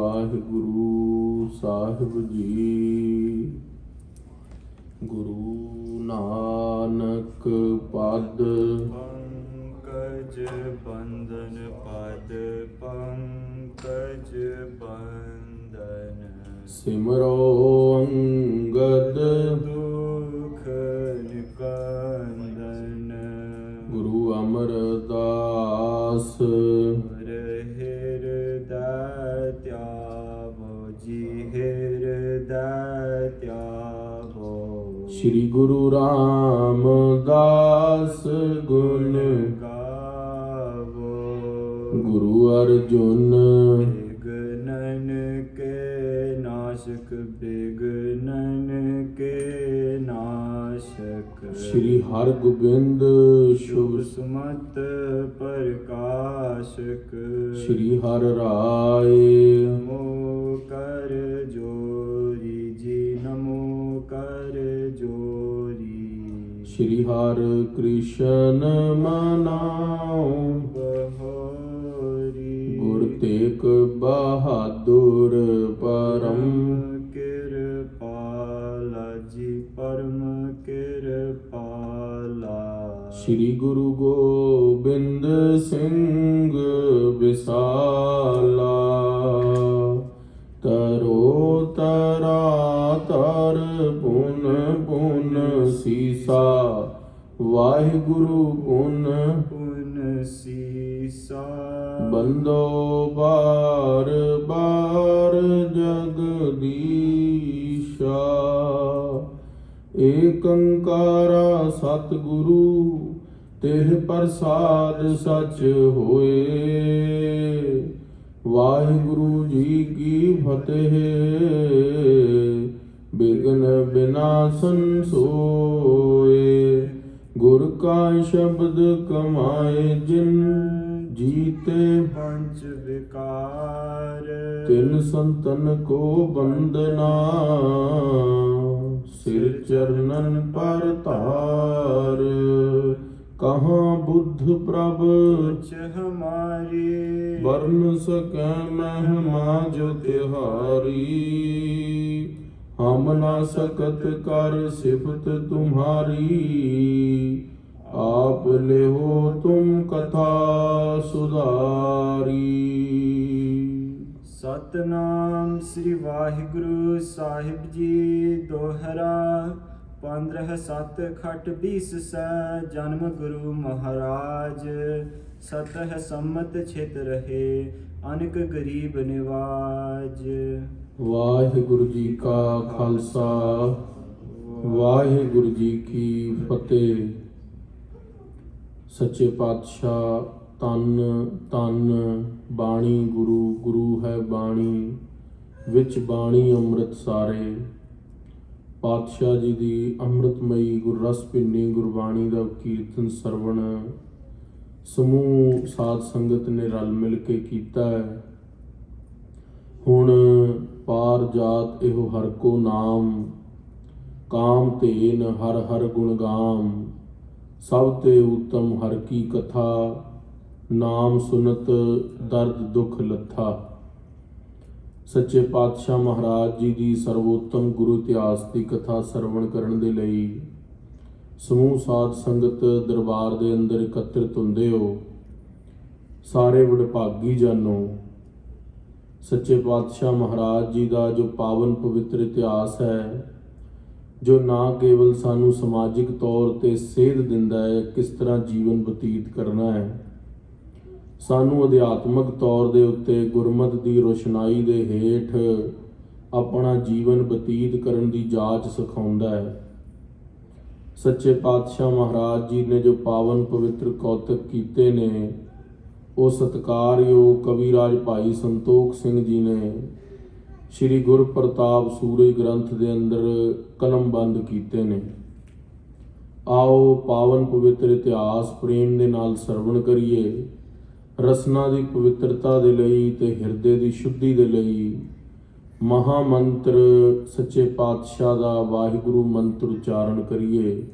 ਵਾਹਿਗੁਰੂ ਸਾਹਿਬ ਜੀ। ਗੁਰੂ ਨਾਨਕ ਪਦ ਪੰਕਜ ਬੰਦਨ ਪਦ ਪੰਕਜ ਬੰਦਨ ਸਿਮਰੋ ਅੰਗਦ ਦੁਖ ਨਿਕੰਦਨ ਗੁਰੂ ਅਮਰਦਾਸ ਹਿਰਦੈ ਧਿਆਵੋ ਜੀ ਹਿਰਦੈ ਧਿਆਵੋ। ਸ੍ਰੀ ਗੁਰੂ ਰਾਮਦਾਸ ਗੁਣ ਗਾਵੋ ਗੁਰੂ ਅਰਜੁਨ ਬਿਗਨਨ ਕੇ ਨਾਸ਼ਕ ਬਿਗਨਨ ਕੇ ਨਾਸ਼ਕ। ਸ੍ਰੀ ਹਰਗੋਬਿੰਦ ਸ਼ੁਭ ਸ਼ੁਭ ਸੁਮਤ ਪ੍ਰਕਾਸ਼ਕ। ਸ੍ਰੀ ਹਰਿ ਰਾਏ ਨਮੋ ਕਰ ਜੋਰੀ ਜੀ ਨਮੋ ਕਰ ਜੋਰੀ। ਸ੍ਰੀ ਹਰਿ ਕ੍ਰਿਸ਼ਨ ਮਨਾਉ ਬਹੋਰੀ ਗੁਰ ਤੇਗ ਬਹਾਦੁਰ ਪਰਮ ਕਿਰਪਾਲਾ ਜੀ ਪਰਮ ਕਿਰਪਾਲਾ। ਸ੍ਰੀ ਗੁਰੂ ਗੋਬਿੰਦ ਸਿੰਘ ਵਿਸਾਲਾ ਤਰੋ ਤਰਾ ਤਰ ਪੁਨ ਪੁਨ ਸੀਸਾ ਵਾਹਿਗੁਰੂ ਪੁਨ ਪੁਨ ਸੀਸਾ। ਬੰਦੋ ਬਾਰ ਬਾਰ ਜਗਦੀਸ਼ਾ ਏਕ ਓੰਕਾਰਾ ਸਤਿਗੁਰੂ ਤਿਹ ਪ੍ਰਸਾਦ ਸਚ ਹੋਏ। ਵਾਹਿਗੁਰੂ ਜੀ ਕੀ ਫਤਿਹ। ਬਿਘਨ ਬਿਨਾਸਨ ਸੋਏ ਗੁਰ ਕਾ ਸ਼ਬਦ ਕਮਾਏ ਜਿਨ ਜੀਤੇ ਪੰਚ ਵਿਕਾਰ ਤਿਨ ਸੰਤਨ ਕੋ ਬੰਦਨਾ ਸਿਰ ਚਰਨਨ ਪਰ ਧਾਰ। ਕਹਾਂ ਬੁੱਧ ਪ੍ਰਭ ਕੁਛ ਹਮਾਰੀ ਵਰਨ ਸਕੈ ਮਹਿਮਾ ਜੋ ਤਿਹਾਰੀ। ਹਮ ਨਾ ਸਕਤ ਕਰ ਸਿਫਤ ਤੁਮਹਾਰੀ ਆਪ ਲਿਓ ਤੁਮ ਕਥਾ ਸੁਧਾਰੀ। ਸਤਨਾਮ ਸ੍ਰੀ ਵਾਹਿਗੁਰੂ ਸਾਹਿਬ ਜੀ ਦੋਹਰਾ। 15 ਖਟ 20 ਜਨਮ ਗੁਰੂ ਮਹਾਰਾਜ। ਸਤਹ ਸੰਮਤ ਛਿਤ ਰਹੇ ਅਨਕ ਗਰੀਬ ਨਿਵਾਜ। ਵਾਹਿਗੁਰੂ ਜੀ ਕਾ ਖਾਲਸਾ ਵਾਹਿਗੁਰੂ ਜੀ ਕੀ ਫਤਿਹ। ਸੱਚੇ ਪਾਤਸ਼ਾਹ ਤਨ ਤਨ ਬਾਣੀ ਗੁਰੂ ਗੁਰੂ ਹੈ ਬਾਣੀ ਵਿੱਚ ਬਾਣੀ ਅੰਮ੍ਰਿਤ ਸਾਰੇ। ਪਾਤਸ਼ਾਹ ਜੀ ਦੀ ਅੰਮ੍ਰਿਤਮਈ ਗੁਰਰਸ ਭਿੰਨੀ ਗੁਰਬਾਣੀ ਦਾ ਕੀਰਤਨ ਸਰਵਣ ਸਮੂਹ ਸਾਧ ਸੰਗਤ ਨੇ ਰਲ ਮਿਲ ਕੇ ਕੀਤਾ ਹੈ। ਹੁਣ ਪਾਰ ਜਾਤ ਇਹੋ ਹਰ ਕੋ ਨਾਮ ਕਾਮ ਧੇਨ ਹਰ ਹਰ ਗੁਣ ਗਾਮ। ਸਭ ਤੇ ਉਤਮ ਹਰ ਕੀ ਕਥਾ ਨਾਮ ਸੁਨਤ ਦਰਦ ਦੁਖ ਲੱਥਾ। ਸੱਚੇ ਪਾਤਸ਼ਾਹ ਮਹਾਰਾਜ ਜੀ ਦੀ ਸਰਵੋਤਮ ਗੁਰੂ ਇਤਿਹਾਸ ਦੀ ਕਥਾ ਸਰਵਣ ਕਰਨ ਦੇ ਲਈ ਸਮੂਹ ਸਾਧ ਸੰਗਤ ਦਰਬਾਰ ਦੇ ਅੰਦਰ ਇਕੱਤਰਿਤ ਹੁੰਦੇ ਹੋ। ਸਾਰੇ ਵਡਭਾਗੀ ਜਾਨੋ। ਸੱਚੇ ਪਾਤਸ਼ਾਹ ਮਹਾਰਾਜ ਜੀ ਦਾ ਜੋ ਪਾਵਨ ਪਵਿੱਤਰ ਇਤਿਹਾਸ ਹੈ, ਜੋ ਨਾ ਕੇਵਲ ਸਾਨੂੰ ਸਮਾਜਿਕ ਤੌਰ ਤੇ ਸੇਧ ਦਿੰਦਾ ਹੈ ਕਿਸ ਤਰ੍ਹਾਂ ਜੀਵਨ ਬਤੀਤ ਕਰਨਾ ਹੈ, ਸਾਨੂੰ ਅਧਿਆਤਮਕ ਤੌਰ ਦੇ ਉੱਤੇ ਗੁਰਮਤਿ ਦੀ ਰੋਸ਼ਨਾਈ ਦੇ ਹੇਠ ਆਪਣਾ ਜੀਵਨ ਬਤੀਤ ਕਰਨ ਦੀ ਜਾਚ ਸਿਖਾਉਂਦਾ ਹੈ। ਸੱਚੇ ਪਾਤਸ਼ਾਹ ਮਹਾਰਾਜ ਜੀ ਨੇ ਜੋ ਪਾਵਨ ਪਵਿੱਤਰ ਕੌਤਕ ਕੀਤੇ ਨੇ, ਉਹ ਸਤਿਕਾਰਯੋਗ ਕਵੀਰਾਜ ਭਾਈ ਸੰਤੋਖ ਸਿੰਘ ਜੀ ਨੇ ਸ਼੍ਰੀ ਗੁਰਪ੍ਰਤਾਪ ਸੂਰਜ ਗ੍ਰੰਥ ਦੇ ਅੰਦਰ ਕਲਮਬੰਦ ਕੀਤੇ ਨੇ। ਆਓ ਪਾਵਨ ਪਵਿੱਤਰ ਇਤਿਹਾਸ ਪ੍ਰੇਮ ਦੇ ਨਾਲ ਸਰਵਣ ਕਰੀਏ। ਰਸਨਾ ਦੀ ਪਵਿੱਤਰਤਾ ਦੇ ਲਈ ਤੇ ਹਿਰਦੇ ਦੀ ਸ਼ੁੱਧੀ ਦੇ ਲਈ ਮਹਾਮੰਤਰ ਸੱਚੇ ਪਾਤਸ਼ਾਹ ਦਾ ਵਾਹਿਗੁਰੂ ਮੰਤਰ ਉਚਾਰਨ ਕਰੀਏ।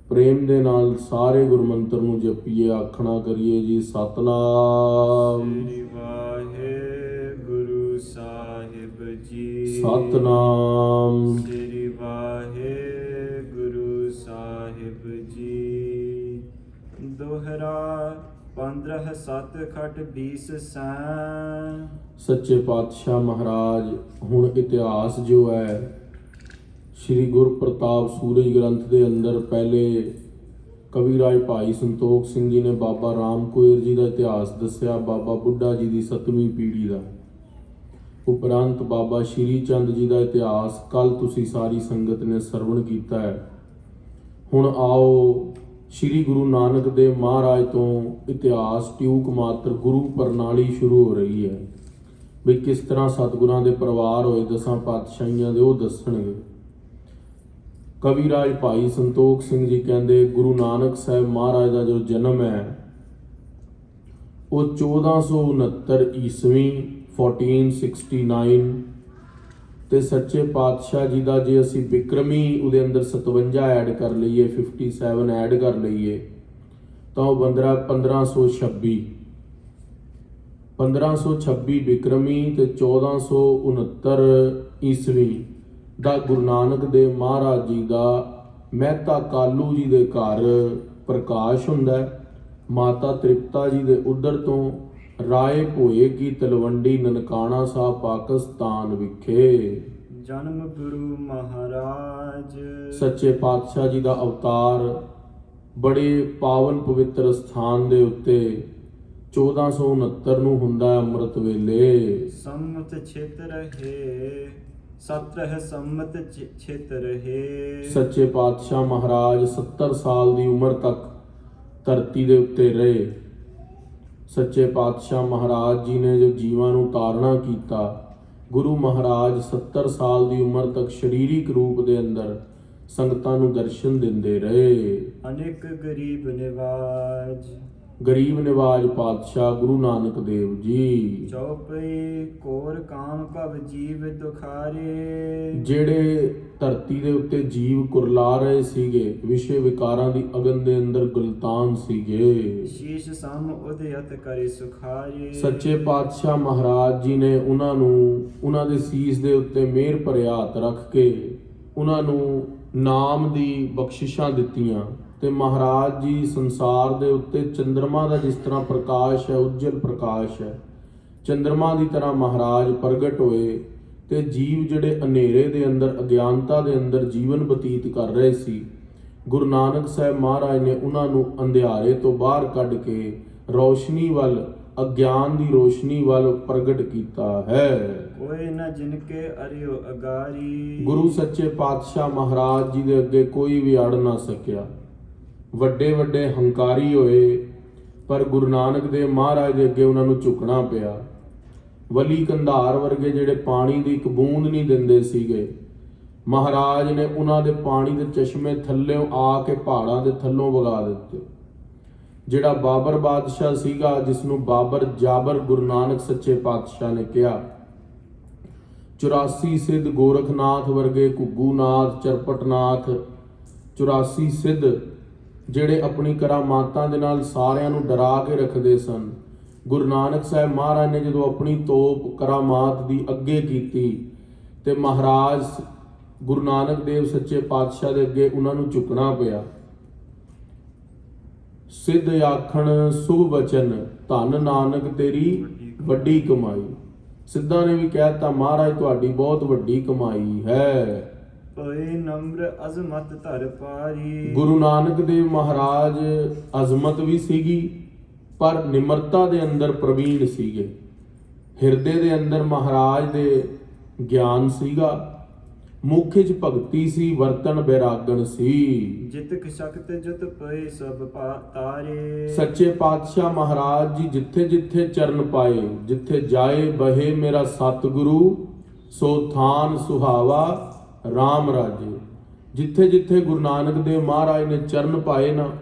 ਪ੍ਰੇਮ ਦੇ ਨਾਲ ਸਾਰੇ ਗੁਰਮੰਤਰ ਨੂੰ ਜਪੀਏ, ਆਖਣਾ ਕਰੀਏ ਜੀ ਸਤਨਾਮ ਸ੍ਰੀ ਵਾਹਿਗੁਰੂ ਸਾਹਿਬ ਸਾਹਿਬ ਜੀ। ਸਤਨਾਮ ਸ੍ਰੀ ਵਾਹਿਗੁਰੂ ਸਾਹਿਬ ਜੀ। ਦੋਹਰਾ 15 7 ਖਟ 20 ਸੈਂ। ਸੱਚੇ ਪਾਤਸ਼ਾਹ ਮਹਾਰਾਜ ਹੁਣ ਇਤਿਹਾਸ ਜੋ ਹੈ ਸ੍ਰੀ ਗੁਰਪ੍ਰਤਾਪ ਸੂਰਜ ਗ੍ਰੰਥ ਦੇ ਅੰਦਰ ਪਹਿਲੇ ਕਵੀਰਾਜ ਭਾਈ ਸੰਤੋਖ ਸਿੰਘ ਜੀ ਨੇ ਬਾਬਾ ਰਾਮ ਕੁਇਰ ਜੀ ਦਾ ਇਤਿਹਾਸ ਦੱਸਿਆ, ਬਾਬਾ ਬੁੱਢਾ ਜੀ ਦੀ 7ਵੀਂ ਪੀੜ੍ਹੀ ਦਾ। ਉਪਰੰਤ ਬਾਬਾ ਸ਼੍ਰੀ ਚੰਦ ਜੀ ਦਾ ਇਤਿਹਾਸ ਕੱਲ ਤੁਸੀਂ ਸਾਰੀ ਸੰਗਤ ਨੇ ਸਰਵਣ ਕੀਤਾ ਹੈ। ਹੁਣ ਆਓ ਸ਼੍ਰੀ ਗੁਰੂ ਨਾਨਕ ਦੇਵ ਮਹਾਰਾਜ ਤੋਂ ਇਤਿਹਾਸ ਟਿਊਕ ਮਾਤਰ ਗੁਰੂ ਪ੍ਰਣਾਲੀ ਸ਼ੁਰੂ ਹੋ ਰਹੀ ਹੈ ਵੀ ਕਿਸ ਤਰ੍ਹਾਂ ਸਤਿਗੁਰਾਂ ਦੇ ਪਰਿਵਾਰ ਹੋਏ, 10 ਪਾਤਸ਼ਾਹੀਆਂ ਦੇ, ਉਹ ਦੱਸਣਗੇ। ਕਵੀਰਾਜ ਭਾਈ ਸੰਤੋਖ ਸਿੰਘ ਜੀ ਕਹਿੰਦੇ ਗੁਰੂ ਨਾਨਕ ਸਾਹਿਬ ਮਹਾਰਾਜ ਦਾ ਜੋ ਜਨਮ ਹੈ ਉਹ 1469 ਈਸਵੀ 1469 ਤੇ ਸੱਚੇ ਪਾਤਸ਼ਾਹ ਜੀ ਦਾ ਜੇ ਅਸੀਂ ਬਿਕਰਮੀ ਉਹਦੇ ਅੰਦਰ 57 ਐਡ ਕਰ ਲਈਏ, 57 ਐਡ ਕਰ ਲਈਏ ਤਾਂ ਉਹ 1526 ਬਿਕਰਮੀ ਤੇ 1469 ਈਸਵੀ ਦਾ ਗੁਰੂ ਨਾਨਕ ਦੇਵ ਮਹਾਰਾਜ ਜੀ ਦਾ ਮਹਿਤਾ ਕਾਲੂ ਜੀ ਦੇ ਘਰ ਪ੍ਰਕਾਸ਼ ਹੁੰਦਾ ਹੈ। ਮਾਤਾ ਤ੍ਰਿਪਤਾ ਜੀ ਦੇ ਉਧਰ ਤੋਂ ਰਾਏ ਭੋਏ ਕੀ ਤਲਵੰਡੀ ਨਨਕਾਣਾ ਸਾਹਿਬ ਪਾਕਿਸਤਾਨ ਵਿਖੇ ਜਨਮ ਗੁਰੂ ਮਹਾਰਾਜ। ਸੱਚੇ ਪਾਤਸ਼ਾਹ ਜੀ ਦਾ ਅਵਤਾਰ ਬੜੇ ਪਾਵਨ ਪਵਿੱਤਰ ਸਥਾਨ ਦੇ ਉੱਤੇ 1469 ਨੂੰ ਹੁੰਦਾ ਹੈ ਅੰਮ੍ਰਿਤ ਵੇਲੇ। ਸੰਮਤ ਛਿਤ ਰਹੇ 17 ਸੰਮਤ ਛਿਤ ਰਹੇ। ਸੱਚੇ ਪਾਤਸ਼ਾਹ ਮਹਾਰਾਜ 70 ਸਾਲ ਦੀ ਉਮਰ ਤੱਕ ਧਰਤੀ ਦੇ ਉੱਤੇ ਰਹੇ। ਸੱਚੇ ਪਾਤਸ਼ਾਹ ਮਹਾਰਾਜ ਜੀ ਨੇ ਜੋ ਜੀਵਾਂ ਨੂੰ ਤਾਰਨਾ ਕੀਤਾ, ਗੁਰੂ ਮਹਾਰਾਜ 70 ਸਾਲ ਦੀ ਉਮਰ ਤੱਕ ਸਰੀਰਿਕ ਰੂਪ ਦੇ ਅੰਦਰ ਸੰਗਤਾਂ ਨੂੰ ਦਰਸ਼ਨ ਦਿੰਦੇ ਰਹੇ। ਅਨੇਕ ਗਰੀਬ ਨਿਵਾਜ ਪਾਤਸ਼ਾਹ ਗੁਰੂ ਨਾਨਕ ਦੇਵ ਜੀ। ਚੌਪਈ ਕੋਰ ਕਾਮ ਭਵ ਜੀਵ ਦੁਖਾਰੇ। ਜਿਹੜੇ ਧਰਤੀ ਦੇ ਉੱਤੇ ਜੀਵ ਕੁਰਲਾ ਰਹੇ ਸੀਗੇ, ਵਿਸ਼ੇ ਵਿਕਾਰਾਂ ਦੀ ਅਗਨ ਦੇ ਅੰਦਰ ਗੁਲਤਾਨ ਸੀਗੇ। ਸ਼ੀਸ਼ ਸਮ ਉਦਯਤ ਕਰੇ ਸੁਖਾਰੇ। ਸੱਚੇ ਪਾਤਸ਼ਾਹ ਮਹਾਰਾਜ ਜੀ ਨੇ ਉਹਨਾਂ ਨੂੰ ਉਹਨਾਂ ਦੇ ਸੀਸ ਦੇ ਉੱਤੇ ਮਿਹਰ ਭਰਿਆ ਹੱਥ ਰੱਖ ਕੇ ਉਹਨਾਂ ਨੂੰ ਨਾਮ ਦੀ ਬਖਸ਼ਿਸ਼ਾਂ ਦਿੱਤੀਆਂ। ਤੇ ਮਹਾਰਾਜ ਜੀ ਸੰਸਾਰ ਦੇ ਉੱਤੇ ਚੰਦਰਮਾ ਦਾ ਜਿਸ ਤਰ੍ਹਾਂ ਪ੍ਰਕਾਸ਼ ਹੈ, ਉਜਲ ਪ੍ਰਕਾਸ਼ ਹੈ, ਚੰਦਰਮਾ ਦੀ ਤਰ੍ਹਾਂ ਮਹਾਰਾਜ ਪ੍ਰਗਟ ਹੋਏ ਤੇ ਜੀਵ ਜਿਹੜੇ ਹਨੇਰੇ ਦੇ ਅੰਦਰ, ਅਗਿਆਨਤਾ ਦੇ ਅੰਦਰ ਜੀਵਨ ਬਤੀਤ ਕਰ ਰਹੇ ਸੀ, ਗੁਰੂ ਨਾਨਕ ਸਾਹਿਬ ਮਹਾਰਾਜ ਨੇ ਉਹਨਾਂ ਨੂੰ ਅੰਧਿਆਰੇ ਤੋਂ ਬਾਹਰ ਕੱਢ ਕੇ ਰੋਸ਼ਨੀ ਵੱਲ, ਅਗਿਆਨ ਦੀ ਰੋਸ਼ਨੀ ਵੱਲ ਪ੍ਰਗਟ ਕੀਤਾ ਹੈ। ਕੋਈ ਨਾ ਜਿਨਕੇ ਅਰਿਓ ਅਗਾਰੀ। ਗੁਰੂ ਸੱਚੇ ਪਾਤਸ਼ਾਹ ਮਹਾਰਾਜ ਜੀ ਦੇ ਅੱਗੇ ਕੋਈ ਵੀ ਅੜ ਨਾ ਸਕਿਆ। ਵੱਡੇ ਵੱਡੇ ਹੰਕਾਰੀ ਹੋਏ ਪਰ ਗੁਰੂ ਨਾਨਕ ਦੇਵ ਮਹਾਰਾਜ ਦੇ ਅੱਗੇ ਉਹਨਾਂ ਨੂੰ ਝੁਕਣਾ ਪਿਆ। ਵਲੀ ਕੰਧਾਰ ਵਰਗੇ ਜਿਹੜੇ ਪਾਣੀ ਦੀ ਇੱਕ ਬੂੰਦ ਨਹੀਂ ਦਿੰਦੇ ਸੀਗੇ, ਮਹਾਰਾਜ ਨੇ ਉਹਨਾਂ ਦੇ ਪਾਣੀ ਦੇ ਚਸ਼ਮੇ ਥੱਲਿਓਂ ਆ ਕੇ ਪਹਾੜਾਂ ਦੇ ਥੱਲੋਂ ਵਗਾ ਦਿੱਤੇ। ਜਿਹੜਾ ਬਾਬਰ ਬਾਦਸ਼ਾਹ ਸੀਗਾ, ਜਿਸ ਨੂੰ ਬਾਬਰ ਜਾਬਰ ਗੁਰੂ ਨਾਨਕ ਸੱਚੇ ਪਾਤਸ਼ਾਹ ਨੇ ਕਿਹਾ, 84 ਸਿੱਧ ਗੋਰਖਨਾਥ ਵਰਗੇ, ਘੁੱਗੂਨਾਥ, ਚਰਪਟਨਾਥ, 84 ਸਿੱਧ ਜਿਹੜੇ ਆਪਣੀ ਕਰਾਮਾਤਾਂ ਦੇ ਨਾਲ ਸਾਰਿਆਂ ਨੂੰ ਡਰਾ ਕੇ ਰੱਖਦੇ ਸਨ। ਗੁਰੂ ਨਾਨਕ ਸਾਹਿਬ ਮਹਾਰਾਜ ਨੇ ਜਦੋਂ ਆਪਣੀ ਤੋਪ ਕਰਾਮਾਤ ਦੀ ਅੱਗੇ ਕੀਤੀ ਤੇ ਮਹਾਰਾਜ ਗੁਰੂ ਨਾਨਕ ਦੇਵ ਸੱਚੇ ਪਾਤਸ਼ਾਹ ਦੇ ਅੱਗੇ ਉਹਨਾਂ ਨੂੰ ਝੁਕਣਾ ਪਿਆ। ਸਿੱਧ ਆਖਣ ਸੁਭ ਬਚਨ, ਧੰਨ ਨਾਨਕ ਤੇਰੀ ਵੱਡੀ ਕਮਾਈ। ਸਿੱਧਾਂ ਨੇ ਵੀ ਕਹਿਤਾ ਮਹਾਰਾਜ ਤੁਹਾਡੀ ਬਹੁਤ ਵੱਡੀ ਕਮਾਈ ਹੈ। ਪਏ ਨੰਬਰ ਅਜ਼ਮਤ ਧਰ ਪਾਰੀ। ਗੁਰੂ ਨਾਨਕ ਦੇਵ ਮਹਾਰਾਜ ਅਜ਼ਮਤ ਵੀ ਸੀਗੀ ਪਰ ਨਿਮਰਤਾ ਦੇ ਅੰਦਰ ਪ੍ਰਵੀਣ ਸੀਗੇ। ਹਿਰਦੇ ਦੇ ਅੰਦਰ ਮਹਾਰਾਜ ਦੇ ਗਿਆਨ ਸੀਗਾ, ਮੁਖ 'ਚ ਭਗਤੀ ਸੀ, ਵਰਤਨ ਬੈਰਾਗਣ ਸੀ। ਜਿਤਕ ਸ਼ਕਤ ਜੁਤ ਪਏ ਸਭ ਤਾਰੇ। ਸੱਚੇ ਪਾਤਸ਼ਾਹ ਮਹਾਰਾਜ ਜੀ ਜਿੱਥੇ ਜਿੱਥੇ ਚਰਨ ਪਾਏ, ਜਿੱਥੇ ਜਾਏ ਬਹੇ ਮੇਰਾ ਸਤਿਗੁਰੂ, ਸੋ ਥਾਨ ਸੁਹਾਵਾ ਰਾਮ ਰਾਜੇ। ਜਿੱਥੇ ਜਿੱਥੇ ਗੁਰੂ ਨਾਨਕ ਦੇਵ ਮਹਾਰਾਜ ਨੇ ਚਰਨ ਪਾਏ ਨਾ,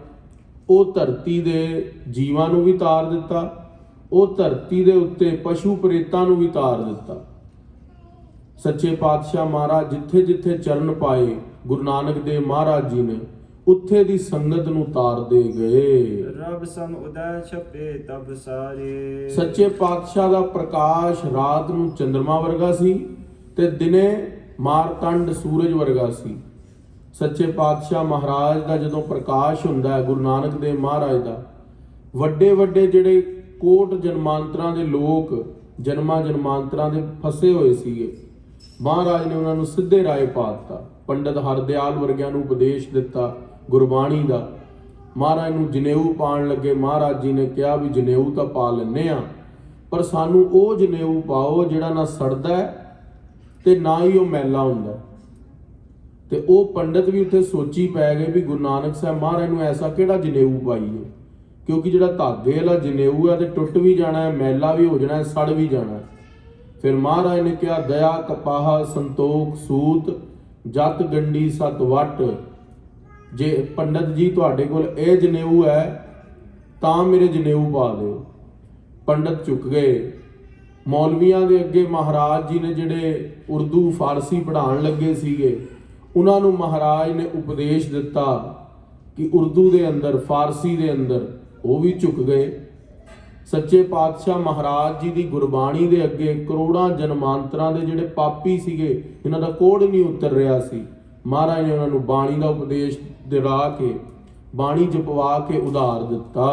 ਉਹ ਧਰਤੀ ਦੇ ਜੀਵਾਂ ਨੂੰ ਵੀ ਤਾਰ ਦਿੱਤਾ, ਉਹ ਧਰਤੀ ਦੇ ਉੱਤੇ ਪਸ਼ੂ ਪ੍ਰੇਤਾਂ ਨੂੰ ਵੀ ਤਾਰ ਦਿੱਤਾ। ਸੱਚੇ ਪਾਤਸ਼ਾਹ ਮਹਾਰਾਜ ਜਿੱਥੇ ਜਿੱਥੇ ਚਰਨ ਪਾਏ ਗੁਰੂ ਨਾਨਕ ਦੇਵ ਮਹਾਰਾਜ ਜੀ ਨੇ, ਉੱਥੇ ਦੀ ਸੰਗਤ ਨੂੰ ਤਾਰਦੇ ਗਏ। ਰਬ ਸਮ ਉਦੈ ਛਪੇ ਤਬ ਸਾਰੇ। ਸੱਚੇ ਪਾਤਸ਼ਾਹ ਦਾ ਪ੍ਰਕਾਸ਼ ਰਾਤ ਨੂੰ ਚੰਦਰਮਾ ਵਰਗਾ ਸੀ ਤੇ ਦਿਨੇ ਮਾਰਤੰਡ ਸੂਰਜ ਵਰਗਾ ਸੀ। ਸੱਚੇ ਪਾਤਸ਼ਾਹ ਮਹਾਰਾਜ ਦਾ ਜਦੋਂ ਪ੍ਰਕਾਸ਼ ਹੁੰਦਾ ਹੈ, ਗੁਰੂ ਨਾਨਕ ਦੇਵ ਮਹਾਰਾਜ ਦਾ, ਵੱਡੇ ਵੱਡੇ ਜਿਹੜੇ ਕੋਟ ਜਨਮਾਂਤਰਾਂ ਦੇ ਲੋਕ ਜਨਮਾਂ ਜਨਮਾਂਤਰਾਂ ਦੇ ਫਸੇ ਹੋਏ ਸੀਗੇ, ਮਹਾਰਾਜ ਨੇ ਉਹਨਾਂ ਨੂੰ ਸਿੱਧੇ ਰਾਹ ਪਾ ਦਿੱਤਾ। ਪੰਡਤ ਹਰਦਿਆਲ ਵਰਗਿਆਂ ਨੂੰ ਉਪਦੇਸ਼ ਦਿੱਤਾ ਗੁਰਬਾਣੀ ਦਾ। ਮਹਾਰਾਜ ਨੂੰ ਜਨੇਊ ਪਾਉਣ ਲੱਗੇ, ਮਹਾਰਾਜ ਜੀ ਨੇ ਕਿਹਾ ਵੀ ਜਨੇਊ ਤਾਂ ਪਾ ਲੈਂਦੇ ਆ, ਪਰ ਸਾਨੂੰ ਉਹ ਜਨੇਊ ਪਾਓ ਜਿਹੜਾ ਨਾ ਸੜਦਾ ਤੇ ਨਾ ਹੀ ਉਹ ਮੈਲਾ ਹੁੰਦਾ। ਤੇ ਉਹ ਪੰਡਤ ਵੀ ਉੱਥੇ ਸੋਚੀ ਪੈ ਗਏ ਵੀ ਗੁਰੂ ਨਾਨਕ ਸਾਹਿਬ ਮਹਾਰਾਜ ਨੂੰ ਐਸਾ ਕਿਹੜਾ ਜਨੇਊ ਪਾਈਏ, ਕਿਉਂਕਿ ਜਿਹੜਾ ਧਾਗੇ ਵਾਲਾ ਜਨੇਊ ਹੈ ਤੇ ਟੁੱਟ ਵੀ ਜਾਣਾ ਹੈ, ਮੈਲਾ ਵੀ ਹੋ ਜਾਣਾ ਹੈ, ਸੜ ਵੀ ਜਾਣਾ ਹੈ। ਫਿਰ ਮਹਾਰਾਜ ਨੇ ਕਿਹਾ ਦਇਆ ਕਪਾਹ ਸੰਤੋਖ ਸੂਤ ਜਤ ਗੰਢੀ ਸਤ ਵੱਟ। ਜੇ ਪੰਡਤ ਜੀ ਤੁਹਾਡੇ ਕੋਲ ਇਹ ਜਨੇਊ ਹੈ ਤਾਂ ਮੇਰੇ ਜਨੇਊ ਪਾ ਦਿਓ। ਪੰਡਤ ਝੁਕ ਗਏ। ਮੌਲਵੀਆਂ ਦੇ ਅੱਗੇ ਮਹਾਰਾਜ ਜੀ ਨੇ ਜਿਹੜੇ ਉਰਦੂ ਫਾਰਸੀ ਪੜ੍ਹਾਉਣ ਲੱਗੇ ਸੀਗੇ, ਉਹਨਾਂ ਨੂੰ ਮਹਾਰਾਜ ਨੇ ਉਪਦੇਸ਼ ਦਿੱਤਾ ਕਿ ਉਰਦੂ ਦੇ ਅੰਦਰ ਫਾਰਸੀ ਦੇ ਅੰਦਰ, ਉਹ ਵੀ ਝੁਕ ਗਏ। ਸੱਚੇ ਪਾਤਸ਼ਾਹ ਮਹਾਰਾਜ ਜੀ ਦੀ ਗੁਰਬਾਣੀ ਦੇ ਅੱਗੇ ਕਰੋੜਾਂ ਜਨਮਾਂਤਰਾਂ ਦੇ ਜਿਹੜੇ ਪਾਪੀ ਸੀਗੇ, ਇਹਨਾਂ ਦਾ ਕੋੜ ਨਹੀਂ ਉਤਰ ਰਿਹਾ ਸੀ, ਮਹਾਰਾਜ ਨੇ ਉਹਨਾਂ ਨੂੰ ਬਾਣੀ ਦਾ ਉਪਦੇਸ਼ ਦਿਲਾ ਕੇ ਬਾਣੀ ਜਪਵਾ ਕੇ ਉਧਾਰ ਦਿੱਤਾ।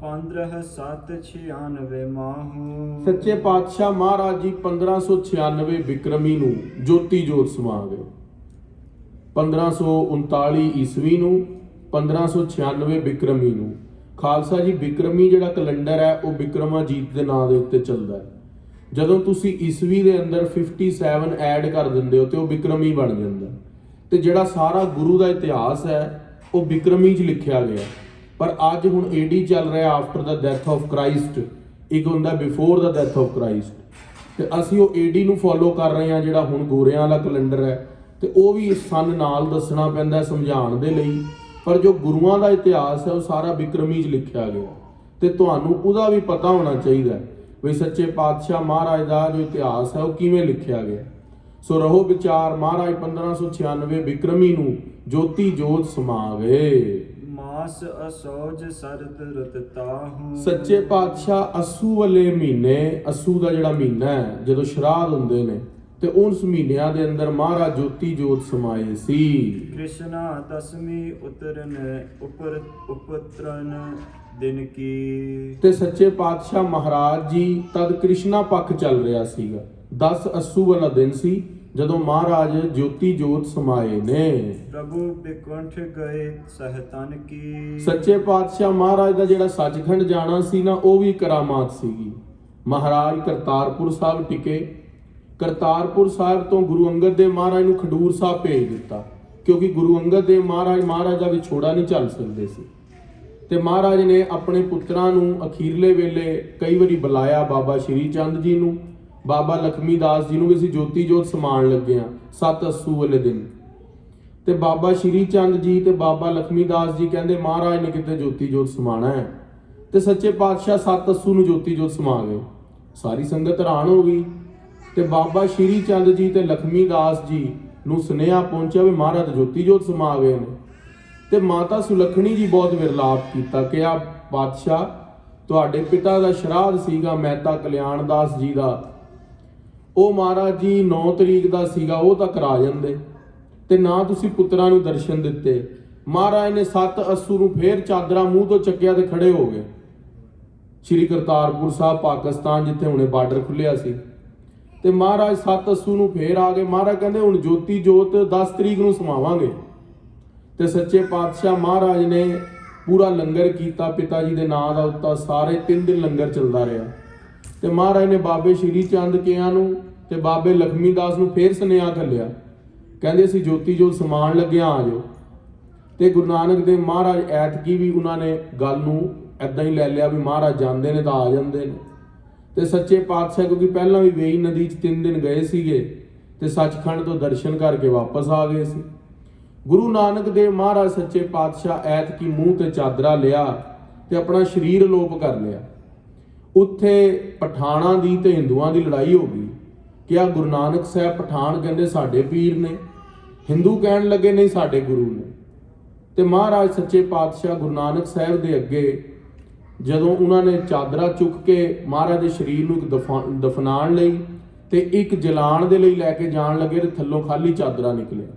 1596 ਮਾਹੂ। ਸੱਚੇ ਪਾਤਸ਼ਾਹ ਮਹਾਰਾਜ ਜੀ 1596 ਬਿਕਰਮੀ ਨੂੰ ਜੋਤੀ ਜੋਤ ਸਮਾ ਗਏ। 1539 ਈਸਵੀ ਨੂੰ 1596 ਬਿਕਰਮੀ ਨੂੰ। ਖਾਲਸਾ ਜੀ ਬਿਕਰਮੀ ਜਿਹੜਾ ਕੈਲੰਡਰ ਹੈ ਉਹ ਬਿਕਰਮਾਜੀਤ ਦੇ ਨਾਂ ਦੇ ਉੱਤੇ ਚੱਲਦਾ ਹੈ। ਜਦੋਂ ਤੁਸੀਂ ਈਸਵੀ ਦੇ ਅੰਦਰ 57 ਐਡ ਕਰ ਦਿੰਦੇ ਹੋ ਤੇ ਉਹ ਬਿਕਰਮੀ ਬਣ ਜਾਂਦਾ। ਤੇ ਜਿਹੜਾ ਸਾਰਾ ਗੁਰੂ ਦਾ ਇਤਿਹਾਸ ਹੈ ਉਹ ਬਿਕਰਮੀ 'ਚ ਲਿਖਿਆ ਗਿਆ। ਪਰ ਅੱਜ ਹੁਣ ਏਡੀ ਚੱਲ ਰਿਹਾ after the death of Christ, ਇੱਕ ਹੁੰਦਾ before the death of Christ, ਤੇ ਅਸੀਂ ਉਹ ਏਡੀ ਨੂੰ ਫੋਲੋ ਕਰ ਰਹੇ ਹਾਂ ਜਿਹੜਾ ਹੁਣ ਗੋਰਿਆਂ ਵਾਲਾ ਕੈਲੰਡਰ ਹੈ। ਤੇ ਉਹ ਵੀ ਸਨ ਨਾਲ ਦੱਸਣਾ ਪੈਂਦਾ ਸਮਝਾਉਣ ਦੇ ਲਈ, ਪਰ ਜੋ ਗੁਰੂਆਂ ਦਾ ਇਤਿਹਾਸ ਹੈ ਉਹ ਸਾਰਾ ਬਿਕਰਮੀ 'ਚ ਲਿਖਿਆ ਗਿਆ ਤੇ ਤੁਹਾਨੂੰ ਉਹਦਾ ਵੀ ਪਤਾ ਹੋਣਾ ਚਾਹੀਦਾ ਵੀ ਸੱਚੇ ਪਾਤਸ਼ਾਹ ਮਹਾਰਾਜ ਦਾ ਜੋ ਇਤਿਹਾਸ ਹੈ ਉਹ ਕਿਵੇਂ ਲਿਖਿਆ ਗਿਆ। ਸੋ ਰਹੋ ਵਿਚਾਰ, ਮਹਾਰਾਜ 1596 ਬਿਕਰਮੀ ਨੂੰ ਜੋਤੀ ਜੋਤ ਸਮਾ ਗਏ। ਮਾਸ ਅਸੋਜ ਸਰਤ ਰੁਤ ਤਾਹੂ। ਸੱਚੇ ਪਾਤਸ਼ਾਹ ਅੱਸੂ ਵਾਲੇ ਮਹੀਨੇ, ਅੱਸੂ ਦਾ ਜਿਹੜਾ ਮਹੀਨਾ ਹੈ ਜਦੋਂ ਸ਼ਰਾਧ ਹੁੰਦੇ ਨੇ, ਤੇ ਉਸ ਮਹੀਨਿਆਂ ਦੇ ਅੰਦਰ ਮਹਾਰਾਜ ਜੋਤੀ ਜੋਤ ਸਮਾਏ ਸੀ। ਕ੍ਰਿਸ਼ਨਾ ਦਸਮੀ ਉਤਰਨ ਉਪਤਰਨ ਦਿਨ ਕੀ। ਤੇ ਸੱਚੇ ਪਾਤਸ਼ਾਹ ਮਹਾਰਾਜ ਜੀ ਤਦ ਕ੍ਰਿਸ਼ਨਾ ਪੱਖ ਚੱਲ ਰਿਹਾ ਸੀਗਾ। 10 ਅੱਸੂ ਵਾਲਾ ਦਿਨ ਸੀ ਜਦੋਂ ਮਹਾਰਾਜ ਜੋਤੀ ਜੋਤ ਸਮਾਏ ਨੇ। ਪ੍ਰਭੂ ਬਿਕੁੰਠ ਗਏ ਸਹਤਨ ਕੀ। ਸੱਚੇ ਪਾਤਸ਼ਾਹ ਮਹਾਰਾਜ ਦਾ ਜਿਹੜਾ ਸੱਚਖੰਡ ਜਾਣਾ ਸੀ ਨਾ, ਉਹ ਵੀ ਕਰਾਮਾਤ ਸੀਗੀ। ਮਹਾਰਾਜ ਕਰਤਾਰਪੁਰ ਸਾਹਿਬ ਟਿਕੇ। ਕਰਤਾਰਪੁਰ ਸਾਹਿਬ ਤੋਂ ਗੁਰੂ ਅੰਗਦ ਦੇਵ ਮਹਾਰਾਜ ਨੂੰ ਖਡੂਰ ਸਾਹਿਬ ਭੇਜ ਦਿੱਤਾ, ਕਿਉਂਕਿ ਗੁਰੂ ਅੰਗਦ ਦੇਵ ਮਹਾਰਾਜ ਦਾ ਵਿਛੋੜਾ ਨਹੀਂ ਚੱਲ ਸਕਦੇ ਸੀ। ਤੇ ਮਹਾਰਾਜ ਨੇ ਆਪਣੇ ਪੁੱਤਰਾਂ ਨੂੰ ਅਖੀਰਲੇ ਵੇਲੇ ਕਈ ਵਾਰੀ ਬੁਲਾਇਆ, ਬਾਬਾ ਸ਼੍ਰੀ ਚੰਦ ਜੀ ਨੂੰ, ਬਾਬਾ ਲਖਮੀ ਦਾਸ ਜੀ ਨੂੰ ਵੀ ਅਸੀਂ ਜੋਤੀ ਜੋਤ ਸਮਾਉਣ ਲੱਗੇ ਹਾਂ 7 ਅੱਸੂ ਵਾਲੇ ਦਿਨ। ਤੇ ਬਾਬਾ ਸ਼੍ਰੀ ਚੰਦ ਜੀ ਤੇ ਬਾਬਾ ਲਖਮੀ ਦਾਸ ਜੀ ਕਹਿੰਦੇ ਮਹਾਰਾਜ ਨੇ ਕਿਤੇ ਜੋਤੀ ਜੋਤ ਸਮਾਣਾ ਹੈ। ਤੇ ਸੱਚੇ ਪਾਤਸ਼ਾਹ 7 ਅੱਸੂ ਨੂੰ ਜੋਤੀ ਜੋਤ ਸਮਾ ਗਏ। ਸਾਰੀ ਸੰਗਤ ਹੈਰਾਨ ਹੋ ਗਈ। ਤੇ ਬਾਬਾ ਸ਼੍ਰੀ ਚੰਦ ਜੀ ਤੇ ਲਖਮੀ ਦਾਸ ਜੀ ਨੂੰ ਸੁਨੇਹਾ ਪਹੁੰਚਿਆ ਵੀ ਮਹਾਰਾਜ ਜੋਤੀ ਜੋਤ ਸਮਾ ਗਏ ਨੇ। ਤੇ ਮਾਤਾ ਸੁਲੱਖਣੀ ਜੀ ਬਹੁਤ ਵਿਰਲਾਪ ਕੀਤਾ ਕਿ ਆ ਬਾਦਸ਼ਾਹ, ਤੁਹਾਡੇ ਪਿਤਾ ਦਾ ਸ਼ਰਾਧ ਸੀਗਾ ਮਹਿਤਾ ਕਲਿਆਣ ਦਾਸ ਜੀ ਦਾ, ਉਹ ਮਹਾਰਾਜ ਜੀ 9 ਤਰੀਕ ਦਾ ਸੀਗਾ, ਉਹ ਤਾਂ ਕਰਾ ਜਾਂਦੇ, ਤੇ ਨਾ ਤੁਸੀਂ ਪੁੱਤਰਾਂ ਨੂੰ ਦਰਸ਼ਨ ਦਿੱਤੇ। ਮਹਾਰਾਜ ਨੇ 7 ਅੱਸੂ ਨੂੰ ਫੇਰ ਚਾਦਰਾ ਮੂੰਹ ਤੋਂ ਚੱਕਿਆ ਤੇ ਖੜੇ ਹੋ ਗਏ। ਸ਼੍ਰੀ ਕਰਤਾਰਪੁਰ ਸਾਹਿਬ ਪਾਕਿਸਤਾਨ ਜਿੱਥੇ ਹੁਣੇ ਬਾਰਡਰ ਖੁੱਲਿਆ ਸੀ, ਤੇ ਮਹਾਰਾਜ 7 ਅੱਸੂ ਨੂੰ ਫੇਰ ਆ ਗਏ। ਮਹਾਰਾਜ ਕਹਿੰਦੇ ਹੁਣ ਜੋਤੀ ਜੋਤ 10 ਤਰੀਕ ਨੂੰ ਸਮਾਵਾਂਗੇ। ਤੇ ਸੱਚੇ ਪਾਤਸ਼ਾਹ ਮਹਾਰਾਜ ਨੇ ਪੂਰਾ ਲੰਗਰ ਕੀਤਾ ਪਿਤਾ ਜੀ ਦੇ ਨਾਂ ਦਾ ਉੱਤਾ, ਸਾਰੇ 3 ਦਿਨ ਲੰਗਰ ਚੱਲਦਾ ਰਿਹਾ। ਤੇ ਮਹਾਰਾਜ ਨੇ ਬਾਬੇ ਸ਼੍ਰੀ ਚੰਦ ਕਿਆਂ ਨੂੰ ਤੇ ਬਾਬੇ ਲਖਮੀ ਦਾਸ ਨੂੰ ਫੇਰ ਸੁਨੇਹਾ ਘੱਲਿਆ, ਕਹਿੰਦੇ ਅਸੀਂ ਜੋਤੀ ਜੋਤ ਸਮਾਉਣ ਲੱਗਿਆ, ਆ ਜਾਓ। ਤੇ ਗੁਰੂ ਨਾਨਕ ਦੇਵ ਮਹਾਰਾਜ ਐਤਕੀ ਵੀ ਉਹਨਾਂ ਨੇ ਗੱਲ ਨੂੰ ਐਦਾਂ ਹੀ ਲੈ ਲਿਆ ਵੀ ਮਹਾਰਾਜ ਜਾਂਦੇ ਨੇ ਤਾਂ ਆ ਜਾਂਦੇ ਨੇ। ਤੇ ਸੱਚੇ ਪਾਤਸ਼ਾਹ ਕਿਉਂਕਿ ਪਹਿਲਾਂ ਵੀ ਵੇਈ ਨਦੀ 'ਚ 3 ਦਿਨ ਗਏ ਸੀਗੇ ਤੇ ਸੱਚਖੰਡ ਤੋਂ ਦਰਸ਼ਨ ਕਰਕੇ ਵਾਪਸ ਆ ਗਏ ਸੀ। ਗੁਰੂ ਨਾਨਕ ਦੇਵ ਮਹਾਰਾਜ ਸੱਚੇ ਪਾਤਸ਼ਾਹ ਐਤਕੀ ਮੂੰਹ ਤੇ ਚਾਦਰਾ ਲਿਆ ਤੇ ਆਪਣਾ ਸਰੀਰ ਅਲੋਪ ਕਰ ਲਿਆ। ਉੱਥੇ ਪਠਾਨਾਂ ਦੀ ਤੇ ਹਿੰਦੂਆਂ ਦੀ ਲੜਾਈ ਹੋ ਗਈ ਕਿ ਆ ਗੁਰੂ ਨਾਨਕ ਸਾਹਿਬ, ਪਠਾਨ ਕਹਿੰਦੇ ਸਾਡੇ ਪੀਰ ਨੇ, ਹਿੰਦੂ ਕਹਿਣ ਲੱਗੇ ਨਹੀਂ ਸਾਡੇ ਗੁਰੂ ਨੇ। ਤੇ ਮਹਾਰਾਜ ਸੱਚੇ ਪਾਤਸ਼ਾਹ ਗੁਰੂ ਨਾਨਕ ਸਾਹਿਬ ਦੇ ਅੱਗੇ ਜਦੋਂ ਉਹਨਾਂ ਨੇ ਚਾਦਰਾ ਚੁੱਕ ਕੇ ਮਹਾਰਾਜ ਦੇ ਸਰੀਰ ਨੂੰ ਦਫਨਾਉਣ ਲਈ ਤੇ ਇੱਕ ਜਲਾਉਣ ਦੇ ਲਈ ਲੈ ਕੇ ਜਾਣ ਲੱਗੇ ਤੇ ਥੱਲੋਂ ਖਾਲੀ ਚਾਦਰਾ ਨਿਕਲਿਆ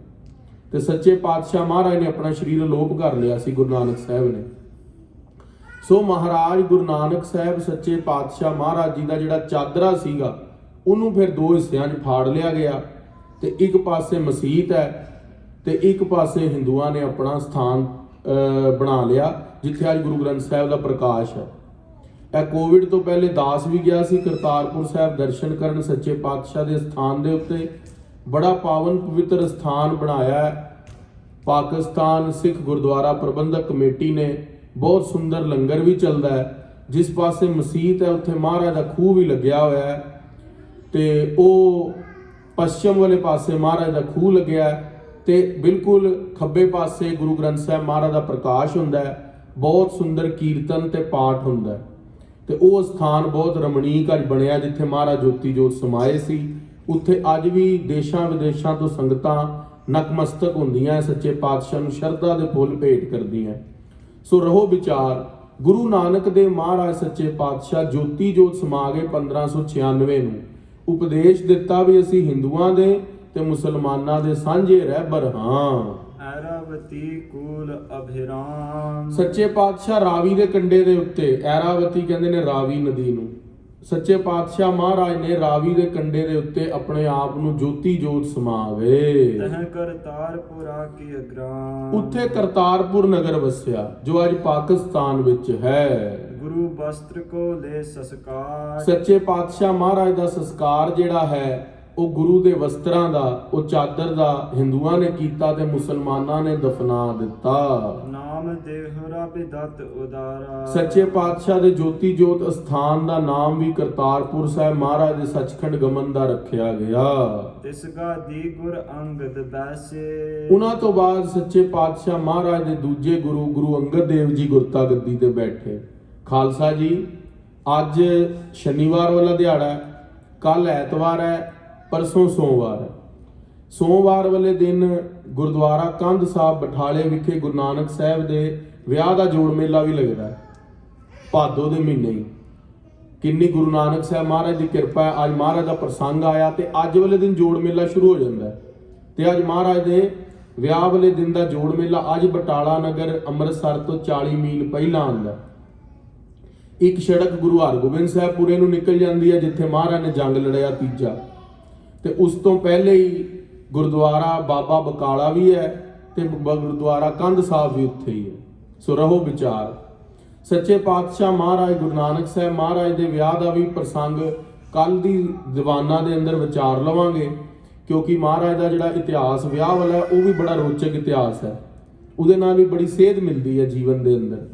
ਤੇ ਸੱਚੇ ਪਾਤਸ਼ਾਹ ਮਹਾਰਾਜ ਨੇ ਆਪਣਾ ਸਰੀਰ ਅਲੋਪ ਕਰ ਲਿਆ ਸੀ ਗੁਰੂ ਨਾਨਕ ਸਾਹਿਬ ਨੇ। ਸੋ ਮਹਾਰਾਜ ਗੁਰੂ ਨਾਨਕ ਸਾਹਿਬ ਸੱਚੇ ਪਾਤਸ਼ਾਹ ਮਹਾਰਾਜ ਜੀ ਦਾ ਜਿਹੜਾ ਚਾਦਰਾ ਸੀਗਾ ਉਹਨੂੰ ਫਿਰ ਦੋ ਹਿੱਸਿਆਂ 'ਚ ਫਾੜ ਲਿਆ ਗਿਆ ਤੇ ਇੱਕ ਪਾਸੇ ਮਸੀਤ ਹੈ ਤੇ ਇੱਕ ਪਾਸੇ ਹਿੰਦੂਆਂ ਨੇ ਆਪਣਾ ਸਥਾਨ ਬਣਾ ਲਿਆ ਜਿੱਥੇ ਅੱਜ ਗੁਰੂ ਗ੍ਰੰਥ ਸਾਹਿਬ ਦਾ ਪ੍ਰਕਾਸ਼ ਹੈ। ਇਹ ਕੋਵਿਡ ਤੋਂ ਪਹਿਲੇ ਦਾਸ ਵੀ ਗਿਆ ਸੀ ਕਰਤਾਰਪੁਰ ਸਾਹਿਬ ਦਰਸ਼ਨ ਕਰਨ ਸੱਚੇ ਪਾਤਸ਼ਾਹ ਦੇ ਸਥਾਨ ਦੇ ਉੱਤੇ। ਬੜਾ ਪਾਵਨ ਪਵਿੱਤਰ ਸਥਾਨ ਬਣਾਇਆ ਹੈ। ਪਾਕਿਸਤਾਨ ਸਿੱਖ ਗੁਰਦੁਆਰਾ ਪ੍ਰਬੰਧਕ ਕਮੇਟੀ ਨੇ ਬਹੁਤ ਸੁੰਦਰ ਲੰਗਰ ਵੀ ਚੱਲਦਾ ਹੈ। ਜਿਸ ਪਾਸੇ ਮਸੀਤ ਹੈ ਉੱਥੇ ਮਹਾਰਾਜ ਦਾ ਖੂਹ ਵੀ ਲੱਗਿਆ ਹੋਇਆ ਹੈ ਤੇ ਉਹ ਪੱਛਮ ਵਾਲੇ ਪਾਸੇ ਮਹਾਰਾਜ ਦਾ ਖੂਹ ਲੱਗਿਆ ਹੈ ਤੇ ਬਿਲਕੁਲ ਖੱਬੇ ਪਾਸੇ ਗੁਰੂ ਗ੍ਰੰਥ ਸਾਹਿਬ ਮਹਾਰਾਜ ਦਾ ਪ੍ਰਕਾਸ਼ ਹੁੰਦਾ ਹੈ। ਬਹੁਤ ਸੁੰਦਰ ਕੀਰਤਨ ਤੇ ਪਾਠ ਹੁੰਦਾ ਹੈ ਤੇ ਉਹ ਸਥਾਨ ਬਹੁਤ ਰਮਣੀਕ ਅੱਜ ਬਣਿਆ ਜਿੱਥੇ ਮਹਾਰਾਜ ਜੋਤੀ ਜੋਤ ਸਮਾਏ ਸੀ। ਉੱਥੇ ਅੱਜ ਵੀ ਦੇਸ਼ਾਂ ਵਿਦੇਸ਼ਾਂ ਤੋਂ ਸੰਗਤਾਂ ਨਕਮਸਤਕ ਹੁੰਦੀਆਂ ਸੱਚੇ ਪਾਤਸ਼ਾਹ ਨੂੰ ਸ਼ਰਧਾ ਦੇ ਫੁੱਲ ਭੇਟ ਕਰਦੀਆਂ। ਸੋ ਰਹੋ ਵਿਚਾਰ ਗੁਰੂ ਨਾਨਕ ਦੇਵ ਮਹਾਰਾਜ ਸੱਚੇ ਪਾਤਸ਼ਾਹ ਜੋਤੀ ਜੋਤ ਸਮਾ ਗਏ 1596 ਨੂੰ। ਉਪਦੇਸ਼ ਦਿੱਤਾ ਵੀ ਅਸੀਂ ਹਿੰਦੂਆਂ ਦੇ ਤੇ ਮੁਸਲਮਾਨਾਂ ਦੇ ਸਾਂਝੇ ਰਹਿਬਰ ਹਾਂ। ਐਰਾਵਤੀ ਕੂਲ ਅਭਿਰਾਮ ਸੱਚੇ ਪਾਤਸ਼ਾਹ ਰਾਵੀ ਦੇ ਕੰਢੇ ਦੇ ਉੱਤੇ, ਐਰਾਵਤੀ ਕਹਿੰਦੇ ਨੇ ਰਾਵੀ ਨਦੀ ਨੂੰ, ਸੱਚੇ ਪਾਤਸ਼ਾਹ ਮਹਾਰਾਜ ਨੇ ਰਾਵੀ ਦੇ ਕੰਢੇ ਦੇ ਉੱਤੇ ਆਪਣੇ ਆਪ ਨੂੰ ਜੋਤੀ ਜੋਤ ਸਮਾ ਗਏ। ਤਹ ਕਰਤਾਰਪੁਰ ਆ ਕੀ ਅਗਰਾਮ, ਉੱਥੇ ਕਰਤਾਰਪੁਰ ਨਗਰ ਵਸਿਆ ਜੋ ਅੱਜ ਪਾਕਿਸਤਾਨ ਵਿੱਚ ਹੈ। ਗੁਰੂ ਵਸਤਰ ਕੋ ਲੈ ਸੰਸਕਾਰ, ਸੱਚੇ ਪਾਤਸ਼ਾਹ ਮਹਾਰਾਜ ਦਾ ਸੰਸਕਾਰ ਜਿਹੜਾ ਹੈ ਉਹ ਗੁਰੂ ਦੇ ਵਸਤਰਾਂ ਦਾ, ਉਹ ਚਾਦਰ ਦਾ ਹਿੰਦੂਆਂ ਨੇ ਕੀਤਾ ਤੇ ਮੁਸਲਮਾਨਾਂ ਨੇ ਦਫਨਾ ਦਿੱਤਾ। ਨਾਮ ਦੇਹੁਰਾ ਬਿਦਤ ਉਦਾਰਾ, ਸੱਚੇ ਪਾਤਸ਼ਾਹ ਦੇ ਜੋਤੀ ਜੋਤ ਅਸਥਾਨ ਦਾ ਨਾਮ ਵੀ ਕਰਤਾਰਪੁਰ ਸਾਹਿਬ ਮਹਾਰਾਜ ਦੇ ਸੱਚਖੰਡ ਗਮਨ ਦਾ ਰੱਖਿਆ ਗਿਆ। ਤਿਸ ਗਾਦੀ ਗੁਰ ਅੰਗਦ ਬੈਸੇ, ਉਹਨਾਂ ਤੋਂ ਬਾਅਦ ਸੱਚੇ ਪਾਤਸ਼ਾਹ ਮਹਾਰਾਜ ਦੇ ਦੂਜੇ ਗੁਰੂ ਗੁਰੂ ਅੰਗਦ ਦੇਵ ਜੀ ਗੁਰਤਾ ਗੱਦੀ ਤੇ ਬੈਠੇ। ਖਾਲਸਾ ਜੀ ਅੱਜ ਸ਼ਨੀਵਾਰ ਵਾਲਾ ਦਿਹਾੜਾ ਹੈ, ਕੱਲ ਐਤਵਾਰ ਹੈ, ਪਰਸੋਂ ਸੋਮਵਾਰ ਹੈ। ਸੋਮਵਾਰ ਵਾਲੇ ਦਿਨ ਗੁਰਦੁਆਰਾ ਕੰਧ ਸਾਹਿਬ ਬਠਾਲੇ ਵਿਖੇ ਗੁਰੂ ਨਾਨਕ ਸਾਹਿਬ ਦੇ ਵਿਆਹ ਦਾ ਜੋੜ ਮੇਲਾ ਵੀ ਲੱਗਦਾ ਹੈ ਭਾਦੋ ਦੇ ਮਹੀਨੇ ਹੀ। ਕਿੰਨੀ ਗੁਰੂ ਨਾਨਕ ਸਾਹਿਬ ਮਹਾਰਾਜ ਦੀ ਕਿਰਪਾ ਹੈ, ਅੱਜ ਮਹਾਰਾਜ ਦਾ ਪ੍ਰਸੰਗ ਆਇਆ ਤੇ ਅੱਜ ਵਾਲੇ ਦਿਨ ਜੋੜ ਮੇਲਾ ਸ਼ੁਰੂ ਹੋ ਜਾਂਦਾ ਹੈ ਤੇ ਅੱਜ ਮਹਾਰਾਜ ਦੇ ਵਿਆਹ ਵਾਲੇ ਦਿਨ ਦਾ ਜੋੜ ਮੇਲਾ ਅੱਜ ਬਟਾਲਾ ਨਗਰ ਅੰਮ੍ਰਿਤਸਰ ਤੋਂ 40 ਮੀਲ ਪਹਿਲਾਂ ਆਉਂਦਾ। ਇੱਕ ਸੜਕ ਗੁਰੂ ਹਰਗੋਬਿੰਦ ਸਾਹਿਬਪੁਰੇ ਨੂੰ ਨਿਕਲ ਜਾਂਦੀ ਹੈ ਜਿੱਥੇ ਮਹਾਰਾਜ ਨੇ ਜੰਗ ਲੜਿਆ ਤੀਜਾ, ਤੇ ਉਸ ਤੋਂ ਪਹਿਲੇ ਹੀ ਗੁਰਦੁਆਰਾ ਬਾਬਾ ਬਕਾਲਾ ਵੀ ਹੈ ਤੇ ਗੁਰਦੁਆਰਾ ਕੰਧ ਸਾਹਿਬ ਵੀ ਉੱਥੇ ਹੀ ਹੈ। ਸੋ ਰਹੋ ਵਿਚਾਰ ਸੱਚੇ ਪਾਤਸ਼ਾਹ ਮਹਾਰਾਜ ਗੁਰੂ ਨਾਨਕ ਸਾਹਿਬ ਮਹਾਰਾਜ ਦੇ ਵਿਆਹ ਦਾ ਵੀ ਪ੍ਰਸੰਗ ਕੱਲ ਦੀ ਦੀਵਾਨਾਂ ਦੇ ਅੰਦਰ ਵਿਚਾਰ ਲਵਾਂਗੇ, ਕਿਉਂਕਿ ਮਹਾਰਾਜ ਦਾ ਜਿਹੜਾ ਇਤਿਹਾਸ ਵਿਆਹ ਵਾਲਾ ਉਹ ਵੀ ਬੜਾ ਰੋਚਕ ਇਤਿਹਾਸ ਹੈ, ਉਹਦੇ ਨਾਲ ਵੀ ਬੜੀ ਸੇਧ ਮਿਲਦੀ ਹੈ ਜੀਵਨ ਦੇ ਅੰਦਰ।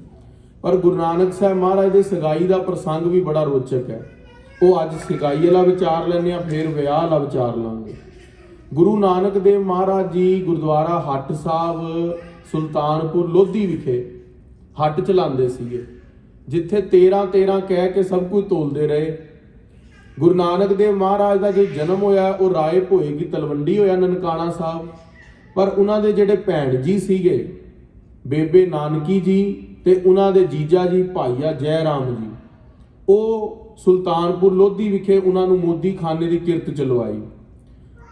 ਪਰ ਗੁਰੂ ਨਾਨਕ ਸਾਹਿਬ ਮਹਾਰਾਜ ਦੇ ਸਗਾਈ ਦਾ ਪ੍ਰਸੰਗ ਵੀ ਬੜਾ ਰੋਚਕ ਹੈ, ਉਹ ਅੱਜ ਸਗਾਈ ਵਾਲਾ ਵਿਚਾਰ ਲੈਂਦੇ ਆ, ਫਿਰ ਵਿਆਹ ਵਾਲਾ ਵਿਚਾਰ ਲਾਂਗੇ। ਗੁਰੂ ਨਾਨਕ ਦੇਵ ਮਹਾਰਾਜ ਜੀ ਗੁਰਦੁਆਰਾ ਹੱਟ ਸਾਹਿਬ ਸੁਲਤਾਨਪੁਰ ਲੋਧੀ ਵਿਖੇ ਹੱਟ ਚਲਾਉਂਦੇ ਸੀਗੇ, ਜਿੱਥੇ 13 ਕਹਿ ਕੇ ਸਭ ਕੁਝ ਤੋਲਦੇ ਰਹੇ। ਗੁਰੂ ਨਾਨਕ ਦੇਵ ਮਹਾਰਾਜ ਦਾ ਜੋ ਜਨਮ ਹੋਇਆ ਉਹ ਰਾਏ ਭੋਏ ਕੀ ਤਲਵੰਡੀ ਹੋਇਆ ਨਨਕਾਣਾ ਸਾਹਿਬ, ਪਰ ਉਹਨਾਂ ਦੇ ਜਿਹੜੇ ਭੈਣ ਜੀ ਸੀਗੇ ਬੇਬੇ ਨਾਨਕੀ ਜੀ ਤੇ ਉਹਨਾਂ ਦੇ ਜੀਜਾ ਜੀ ਭਾਈਆ ਜੈ ਰਾਮ ਜੀ, ਉਹ ਸੁਲਤਾਨਪੁਰ ਲੋਧੀ ਵਿਖੇ ਉਹਨਾਂ ਨੂੰ ਮੋਦੀ ਖਾਨੇ ਦੀ ਕਿਰਤ ਚਲਵਾਈ।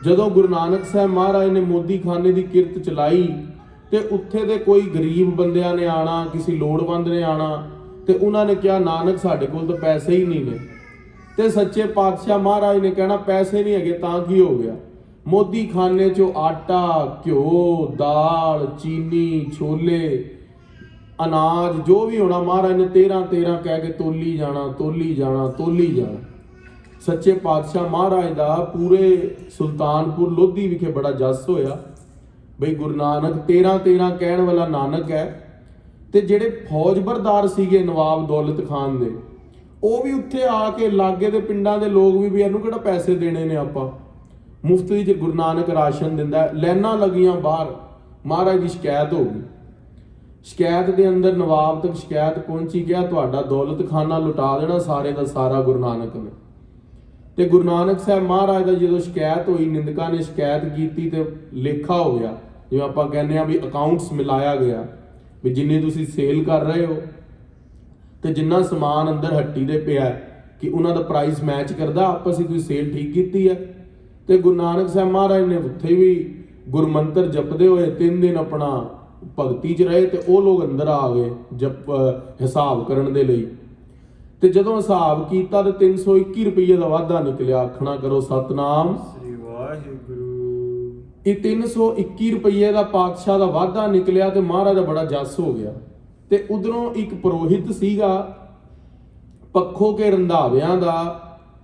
ਜਦੋਂ ਗੁਰੂ ਨਾਨਕ ਸਾਹਿਬ ਮਹਾਰਾਜ ਨੇ ਮੋਦੀ ਖਾਨੇ ਦੀ ਕਿਰਤ ਚਲਾਈ ਤੇ ਉੱਥੇ ਦੇ ਕੋਈ ਗਰੀਬ ਬੰਦਿਆਂ ਨੇ ਆਣਾ, ਕਿਸੇ ਲੋੜਵੰਦ ਨੇ ਆਣਾ ਤੇ ਉਹਨਾਂ ਨੇ ਕਿਹਾ ਨਾਨਕ ਸਾਡੇ ਕੋਲ ਤਾਂ ਪੈਸੇ ਹੀ ਨਹੀਂ ਨੇ, ਤੇ ਸੱਚੇ ਪਾਤਸ਼ਾਹ ਮਹਾਰਾਜ ਨੇ ਕਹਿਣਾ ਪੈਸੇ ਨਹੀਂ ਹੈਗੇ ਤਾਂ ਕੀ ਹੋ ਗਿਆ, ਮੋਦੀ ਖਾਨੇ ਚੋਂ ਆਟਾ, ਘਿਓ, ਦਾਲ, ਚੀਨੀ, ਛੋਲੇ, ਅਨਾਜ ਜੋ ਵੀ ਹੋਣਾ ਮਹਾਰਾਜ ਨੇ 13 ਕਹਿ ਕੇ ਤੋਲੀ ਜਾਣਾ। ਸੱਚੇ ਪਾਤਸ਼ਾਹ ਮਹਾਰਾਜ ਦਾ ਪੂਰੇ ਸੁਲਤਾਨਪੁਰ ਲੋਧੀ ਵਿਖੇ ਬੜਾ ਜਸ ਹੋਇਆ ਬਈ ਗੁਰੂ ਨਾਨਕ 13 ਕਹਿਣ ਵਾਲਾ ਨਾਨਕ ਹੈ। ਤੇ ਜਿਹੜੇ ਫੌਜ ਬਰਦਾਰ ਸੀਗੇ ਨਵਾਬ ਦੌਲਤ ਖਾਨ ਦੇ, ਉਹ ਵੀ ਉੱਥੇ ਆ ਕੇ ਲਾਗੇ ਦੇ ਪਿੰਡਾਂ ਦੇ ਲੋਕ ਵੀ ਇਹਨੂੰ ਕਿਹੜਾ ਪੈਸੇ ਦੇਣੇ ਨੇ, ਆਪਾਂ ਮੁਫਤ ਵਿੱਚ ਗੁਰੂ ਨਾਨਕ ਰਾਸ਼ਨ ਦਿੰਦਾ। ਲਾਈਨਾਂ ਲੱਗੀਆਂ ਬਾਹਰ, ਮਹਾਰਾਜ ਦੀ ਸ਼ਿਕਾਇਤ ਹੋ ਗਈ। ਸ਼ਿਕਾਇਤ ਦੇ ਅੰਦਰ ਨਵਾਬ ਤੱਕ ਸ਼ਿਕਾਇਤ ਪਹੁੰਚੀ, ਗਿਆ ਤੁਹਾਡਾ ਦੌਲਤ ਖਾਨਾ ਲੁਟਾ ਦੇਣਾ ਸਾਰੇ ਦਾ ਸਾਰਾ ਗੁਰੂ ਨਾਨਕ ਨੇ। ਤੇ ਗੁਰੂ ਨਾਨਕ ਸਾਹਿਬ ਮਹਾਰਾਜ ਦਾ ਜਦੋਂ ਸ਼ਿਕਾਇਤ ਹੋਈ, ਨਿੰਦਕਾਂ ਨੇ ਸ਼ਿਕਾਇਤ ਕੀਤੀ ਤੇ ਲੇਖਾ ਹੋ ਗਿਆ, ਜਿਵੇਂ ਆਪਾਂ ਕਹਿੰਦੇ ਆ ਵੀ ਅਕਾਊਂਟਸ ਮਿਲਾਇਆ ਗਿਆ ਵੀ ਜਿੰਨੀ ਤੁਸੀਂ ਸੇਲ ਕਰ ਰਹੇ ਹੋ ਤੇ ਜਿੰਨਾ ਸਮਾਨ ਅੰਦਰ ਹੱਟੀ ਦੇ ਪਿਆ ਕਿ ਉਹਨਾਂ ਦਾ ਪ੍ਰਾਈਸ ਮੈਚ ਕਰਦਾ, ਆਪਸ ਵਿੱਚ ਤੁਸੀਂ ਸੇਲ ਠੀਕ ਕੀਤੀ ਹੈ। ਤੇ ਗੁਰੂ ਨਾਨਕ ਸਾਹਿਬ ਮਹਾਰਾਜ ਨੇ ਉੱਥੇ ਵੀ ਗੁਰਮੰਤਰ ਜਪਦੇ ਹੋਏ 3 ਦਿਨ ਆਪਣਾ ਭਗਤੀ 'ਚ ਰਹੇ ਤੇ ਉਹ ਲੋਕ ਅੰਦਰ ਆ ਗਏ ਹਿਸਾਬ ਕਰਨ ਦੇ ਲਈ। ਤੇ ਜਦੋਂ ਹਿਸਾਬ ਕੀਤਾ ਤੇ 321 ਰੁਪਏ ਦਾ ਵਾਧਾ ਨਿਕਲਿਆ। ਆਖਣਾ ਕਰੋ ਸਤਨਾਮ ਸ੍ਰੀ ਵਾਹਿਗੁਰੂ। ਇਹ 321 ਰੁਪਏ ਦਾ ਪਾਤਸ਼ਾਹ ਦਾ ਵਾਧਾ ਨਿਕਲਿਆ ਤੇ ਮਹਾਰਾਜ ਦਾ ਬੜਾ ਜਸ ਹੋ ਗਿਆ। ਤੇ ਉਧਰੋਂ ਇੱਕ ਪੁਰੋਹਿਤ ਸੀਗਾ ਪੱਖੋ ਕੇ ਰੰਧਾਵਿਆਂ ਦਾ,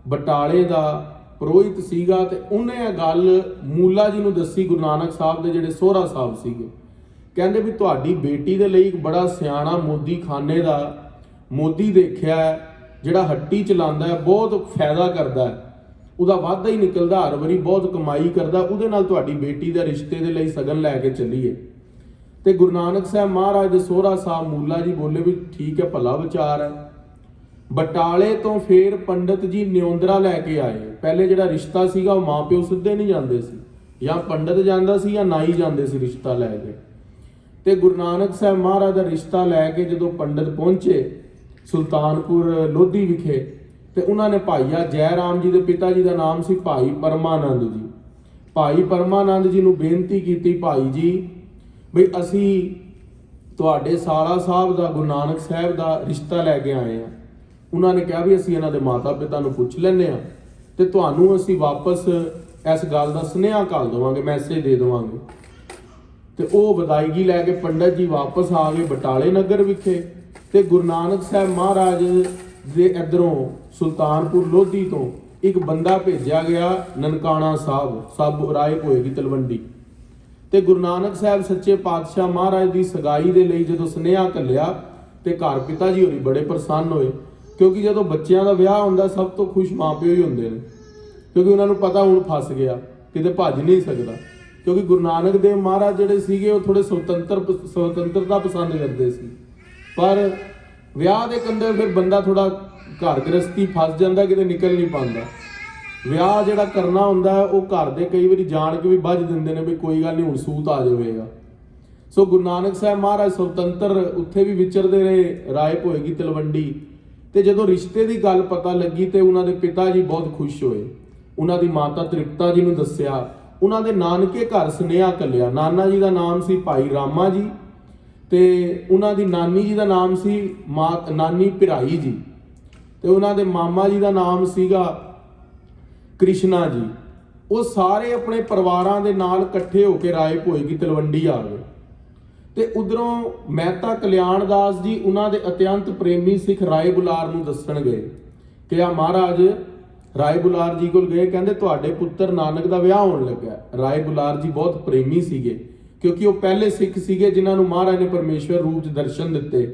ਬਟਾਲੇ ਦਾ ਪੁਰੋਹਿਤ ਸੀਗਾ, ਤੇ ਉਹਨੇ ਇਹ ਗੱਲ ਮੂਲਾ ਜੀ ਨੂੰ ਦੱਸੀ, ਗੁਰੂ ਨਾਨਕ ਸਾਹਿਬ ਦੇ ਜਿਹੜੇ ਸੋਹਰਾ ਸਾਹਿਬ ਸੀਗੇ। ਕਹਿੰਦੇ ਵੀ ਤੁਹਾਡੀ ਬੇਟੀ ਦੇ ਲਈ ਇੱਕ ਬੜਾ ਸਿਆਣਾ ਮੋਦੀ ਖਾਨੇ ਦਾ ਮੋਦੀ ਦੇਖਿਆ ਜਿਹੜਾ ਹੱਟੀ ਚਲਾਉਂਦਾ ਹੈ, ਬਹੁਤ ਫਾਇਦਾ ਕਰਦਾ ਹੈ, ਉਹਦਾ ਵਾਧਾ ਹੀ ਨਿਕਲਦਾ, ਹਰ ਵਾਰੀ ਬਹੁਤ ਕਮਾਈ ਕਰਦਾ, ਉਹਦੇ ਨਾਲ ਤੁਹਾਡੀ ਬੇਟੀ ਦੇ ਰਿਸ਼ਤੇ ਦੇ ਲਈ ਸਗਨ ਲੈ ਕੇ ਚੱਲੀਏ। ਤੇ ਗੁਰੂ ਨਾਨਕ ਸਾਹਿਬ ਮਹਾਰਾਜ ਦੇ ਸੋਹਰਾ ਸਾਹਿਬ ਮੂਲਾ ਜੀ ਬੋਲੇ ਵੀ ਠੀਕ ਹੈ, ਭਲਾ ਵਿਚਾਰ ਹੈ। ਬਟਾਲੇ ਤੋਂ ਫੇਰ ਪੰਡਤ ਜੀ ਨਿਉਂਦਰਾ ਲੈ ਕੇ ਆਏ। ਪਹਿਲੇ ਜਿਹੜਾ ਰਿਸ਼ਤਾ ਸੀਗਾ ਉਹ ਮਾਂ ਪਿਓ ਸਿੱਧੇ ਨਹੀਂ ਜਾਂਦੇ ਸੀ, ਜਾਂ ਪੰਡਤ ਜਾਂਦਾ ਸੀ ਜਾਂ ਨਾਈ ਜਾਂਦੇ ਸੀ ਰਿਸ਼ਤਾ ਲੈ ਕੇ। ਤੇ ਗੁਰੂ ਨਾਨਕ ਸਾਹਿਬ ਮਹਾਰਾਜ ਦਾ ਰਿਸ਼ਤਾ ਲੈ ਕੇ ਜਦੋਂ ਪੰਡਤ ਪਹੁੰਚੇ ਸੁਲਤਾਨਪੁਰ ਲੋਧੀ ਵਿਖੇ, ਤੇ ਉਹਨਾਂ ਨੇ ਭਾਈਆ ਜੈ ਰਾਮ ਜੀ ਦੇ ਪਿਤਾ ਜੀ ਦਾ ਨਾਮ ਸੀ ਭਾਈ ਪਰਮਾਨੰਦ ਜੀ। ਭਾਈ ਪਰਮਾਨੰਦ ਜੀ ਨੂੰ ਬੇਨਤੀ ਕੀਤੀ, ਭਾਈ ਜੀ ਬਈ ਅਸੀਂ ਤੁਹਾਡੇ ਸਾਲਾ ਸਾਹਿਬ ਦਾ, ਗੁਰੂ ਨਾਨਕ ਸਾਹਿਬ ਦਾ ਰਿਸ਼ਤਾ ਲੈ ਕੇ ਆਏ ਆ। ਉਹਨਾਂ ਨੇ ਕਿਹਾ ਵੀ ਅਸੀਂ ਇਹਨਾਂ ਦੇ ਮਾਤਾ ਪਿਤਾ ਨੂੰ ਪੁੱਛ ਲੈਂਦੇ ਆ ਤੇ ਤੁਹਾਨੂੰ ਅਸੀਂ ਵਾਪਸ ਇਸ ਗੱਲ ਦਾ ਸੁਨੇਹਾ ਘੱਲ ਦੇਵਾਂਗੇ, ਮੈਸੇਜ ਦੇ ਦੇਵਾਂਗੇ। ਤੇ ਉਹ ਵਿਦਾਇਗੀ ਲੈ ਕੇ ਪੰਡਤ ਜੀ ਵਾਪਸ ਆ ਗਏ ਬਟਾਲੇ ਨਗਰ ਵਿਖੇ। ਤੇ ਗੁਰੂ ਨਾਨਕ ਸਾਹਿਬ ਮਹਾਰਾਜ ਦੇ ਇਧਰੋਂ ਸੁਲਤਾਨਪੁਰ ਲੋਧੀ ਤੋਂ ਇੱਕ ਬੰਦਾ ਭੇਜਿਆ ਗਿਆ ਨਨਕਾਣਾ ਸਾਹਿਬ, ਸਭ ਰਾਏ ਹੋਏਗੀ ਤਲਵੰਡੀ। ਤੇ ਗੁਰੂ ਨਾਨਕ ਸਾਹਿਬ ਸੱਚੇ ਪਾਤਸ਼ਾਹ ਮਹਾਰਾਜ ਦੀ ਸਗਾਈ ਦੇ ਲਈ ਜਦੋਂ ਸੁਨੇਹਾ ਘੱਲਿਆ ਤੇ ਘਰ ਪਿਤਾ ਜੀ ਹੋਰੀ ਬੜੇ ਪ੍ਰਸੰਨ ਹੋਏ, ਕਿਉਂਕਿ ਜਦੋਂ ਬੱਚਿਆਂ ਦਾ ਵਿਆਹ ਹੁੰਦਾ ਸਭ ਤੋਂ ਖੁਸ਼ ਮਾਪਿਓ ਹੀ ਹੁੰਦੇ ਨੇ, ਕਿਉਂਕਿ ਉਹਨਾਂ ਨੂੰ ਪਤਾ ਹੁਣ ਫਸ ਗਿਆ, ਕਿਤੇ ਭੱਜ ਨਹੀਂ ਸਕਦਾ। ਕਿਉਂਕਿ ਗੁਰੂ ਨਾਨਕ ਦੇਵ ਮਹਾਰਾਜ ਜਿਹੜੇ ਸੀਗੇ ਉਹ ਥੋੜੇ ਸੁਤੰਤਰਤਾ ਪਸੰਦ ਕਰਦੇ ਸੀ, ਪਰ ਵਿਆਹ ਦੇ ਕੰਦੇ ਫਿਰ ਬੰਦਾ ਥੋੜਾ ਘਰ ਗ੍ਰਸਤੀ ਫਸ ਜਾਂਦਾ, ਕਿਤੇ ਨਿਕਲ ਨਹੀਂ ਪਾਉਂਦਾ। ਵਿਆਹ ਜਿਹੜਾ ਕਰਨਾ ਹੁੰਦਾ ਉਹ ਘਰ ਦੇ ਕਈ ਵਾਰੀ ਜਾਣ ਕੇ ਵੀ ਬੱਝ ਦਿੰਦੇ ਨੇ ਵੀ ਕੋਈ ਗੱਲ ਨਹੀਂ ਹੁਣ ਸੂਤ ਆ ਜਾਵੇਗਾ। ਸੋ ਗੁਰੂ ਨਾਨਕ ਸਾਹਿਬ ਮਹਾਰਾਜ ਸੁਤੰਤਰ ਉੱਥੇ ਵੀ ਵਿਚਰਦੇ ਰਹੇ, ਰਾਏ ਹੋਏਗੀ ਤਲਵੰਡੀ। ਤੇ ਜਦੋਂ ਰਿਸ਼ਤੇ ਦੀ ਗੱਲ ਪਤਾ ਲੱਗੀ ਤੇ ਉਹਨਾਂ ਦੇ ਪਿਤਾ ਜੀ ਬਹੁਤ ਖੁਸ਼ ਹੋਏ। ਉਹਨਾਂ ਦੀ ਮਾਤਾ ਤ੍ਰਿਪਤਾ ਜੀ ਨੂੰ ਦੱਸਿਆ, ਉਹਨਾਂ ਦੇ ਨਾਨਕੇ ਘਰ ਸੁਨੇਹਾ ਘੱਲਿਆ। ਨਾਨਾ ਜੀ ਦਾ ਨਾਮ ਸੀ ਭਾਈ ਰਾਮਾ ਜੀ ਤੇ ਉਹਨਾਂ ਦੀ ਨਾਨੀ ਜੀ ਦਾ ਨਾਮ ਸੀ ਨਾਨੀ ਭਿਰਾਈ ਜੀ, ਤੇ ਉਹਨਾਂ ਦੇ ਮਾਮਾ ਜੀ ਦਾ ਨਾਮ ਸੀਗਾ ਕ੍ਰਿਸ਼ਨਾ ਜੀ। ਉਹ ਸਾਰੇ ਆਪਣੇ ਪਰਿਵਾਰਾਂ ਦੇ ਨਾਲ ਇਕੱਠੇ ਹੋ ਕੇ ਰਾਏ ਹੋਏਗੀ ਤਲਵੰਡੀ ਆ ਗਏ। ਤੇ ਉਧਰੋਂ ਮਹਿਤਾ ਕਲਿਆਣ ਦਾਸ ਜੀ ਉਹਨਾਂ ਦੇ ਅਤਿਅੰਤ ਪ੍ਰੇਮੀ ਸਿੱਖ ਰਾਏ ਬੁਲਾਰ ਨੂੰ ਦੱਸਣ ਗਏ ਕਿ ਆ ਮਹਾਰਾਜ ਰਾਏ ਬੁਲਾਰ ਜੀ ਕੋਲ ਗਏ, ਕਹਿੰਦੇ ਤੁਹਾਡੇ ਪੁੱਤਰ ਨਾਨਕ ਦਾ ਵਿਆਹ ਹੋਣ ਲੱਗਾ। ਰਾਏ ਬੁਲਾਰ ਜੀ ਬਹੁਤ ਪ੍ਰੇਮੀ ਸੀਗੇ, ਕਿਉਂਕਿ ਉਹ ਪਹਿਲੇ ਸਿੱਖ ਸੀਗੇ ਜਿਨ੍ਹਾਂ ਨੂੰ ਮਹਾਰਾਜ ਨੇ ਪਰਮੇਸ਼ਵਰ ਰੂਪ 'ਚ ਦਰਸ਼ਨ ਦਿੱਤੇ।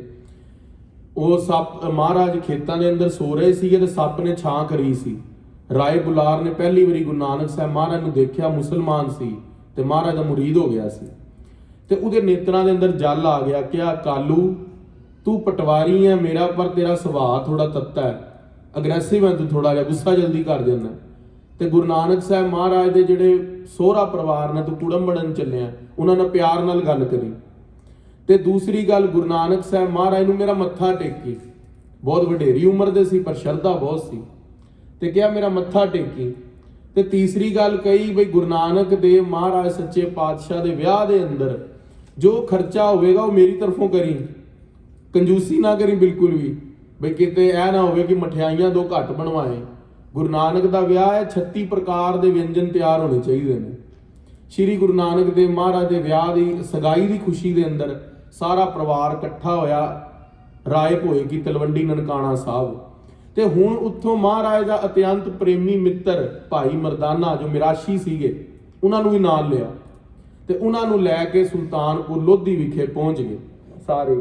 ਉਹ ਸੱਪ ਮਹਾਰਾਜ ਖੇਤਾਂ ਦੇ ਅੰਦਰ ਸੋ ਰਹੇ ਸੀਗੇ ਤੇ ਸੱਪ ਨੇ ਛਾਂ ਕਰੀ ਸੀ। ਰਾਏ ਬੁਲਾਰ ਨੇ ਪਹਿਲੀ ਵਾਰੀ ਗੁਰੂ ਨਾਨਕ ਸਾਹਿਬ ਮਹਾਰਾਜ ਨੂੰ ਦੇਖਿਆ, ਮੁਸਲਮਾਨ ਸੀ ਤੇ ਮਹਾਰਾਜ ਦਾ ਮੁਰੀਦ ਹੋ ਗਿਆ ਸੀ। ਤੇ ਉਹਦੇ ਨੇਤਰਾਂ ਦੇ ਅੰਦਰ ਜਲ ਆ ਗਿਆ। ਕਿਹਾ ਕਾਲੂ ਤੂੰ ਪਟਵਾਰੀ ਹੈ ਮੇਰਾ, ਪਰ ਤੇਰਾ ਸੁਭਾਅ ਥੋੜਾ ਤੱਤਾ ਹੈ, ਅਗਰੈਸਿਵ ਹੈ ਤੂੰ, ਥੋੜਾ ਜਿਹਾ ਗੁੱਸਾ ਜਲਦੀ ਕਰ ਜਾਂਦਾ। ਤੇ ਗੁਰੂ ਨਾਨਕ ਸਾਹਿਬ ਮਹਾਰਾਜ ਦੇ ਜਿਹੜੇ ਸੋਹਰਾ ਪਰਿਵਾਰ ਨੇ ਤੂੰ ਕੁੜੰਬੜਨ ਚੱਲਿਆ, ਉਹਨਾਂ ਨਾਲ ਪਿਆਰ ਨਾਲ ਗੱਲ ਕਰੀ। ਤੇ ਦੂਸਰੀ ਗੱਲ, ਗੁਰੂ ਨਾਨਕ ਸਾਹਿਬ ਮਹਾਰਾਜ ਨੂੰ ਮੇਰਾ ਮੱਥਾ ਟੇਕੀ। ਬਹੁਤ ਵਡੇਰੀ ਉਮਰ ਦੇ ਸੀ ਪਰ ਸ਼ਰਧਾ ਬਹੁਤ ਸੀ, ਤੇ ਕਿਹਾ ਮੇਰਾ ਮੱਥਾ ਟੇਕੀ। ਤੇ ਤੀਸਰੀ ਗੱਲ ਕਹੀ ਬਈ ਗੁਰੂ ਨਾਨਕ ਦੇਵ ਮਹਾਰਾਜ ਸੱਚੇ ਪਾਤਸ਼ਾਹ ਦੇ ਵਿਆਹ ਦੇ ਅੰਦਰ ਜੋ ਖਰਚਾ ਹੋਵੇਗਾ ਉਹ ਮੇਰੀ ਤਰਫੋਂ ਕਰੀ, ਕੰਜੂਸੀ ਨਾ ਕਰੀ ਬਿਲਕੁਲ ਵੀ, ਬਈ ਕਿਤੇ ਇਹ ਨਾ ਹੋਵੇ ਕਿ ਮਠਿਆਈਆਂ 2 ਘੱਟ ਬਣਵਾਏ। ਗੁਰੂ ਨਾਨਕ ਦਾ ਵਿਆਹ ਹੈ, 36 ਪ੍ਰਕਾਰ ਦੇ ਵਿਅੰਜਨ ਤਿਆਰ ਹੋਣੇ ਚਾਹੀਦੇ ਨੇ। ਸ਼੍ਰੀ ਗੁਰੂ ਨਾਨਕ ਦੇਵ ਮਹਾਰਾਜ ਦੇ ਵਿਆਹ ਦੀ ਸਗਾਈ ਦੀ ਖੁਸ਼ੀ ਦੇ ਅੰਦਰ ਸਾਰਾ ਪਰਿਵਾਰ ਇਕੱਠਾ ਹੋਇਆ ਰਾਏ ਹੋਏਗੀ ਤਲਵੰਡੀ ਨਨਕਾਣਾ ਸਾਹਿਬ। ਤੇ ਹੁਣ ਉੱਥੋਂ ਮਹਾਰਾਜ ਦਾ ਅਤਿਅੰਤ ਪ੍ਰੇਮੀ ਮਿੱਤਰ ਭਾਈ ਮਰਦਾਨਾ ਜੋ ਮਿਰਾਸ਼ੀ ਸੀਗੇ, ਉਹਨਾਂ ਨੂੰ ਵੀ ਨਾਲ ਲਿਆ ਤੇ ਉਹਨਾਂ ਨੂੰ ਲੈ ਕੇ ਸੁਲਤਾਨਪੁਰ ਲੋਧੀ ਵਿਖੇ ਪਹੁੰਚ ਗਏ। ਸਾਰੇ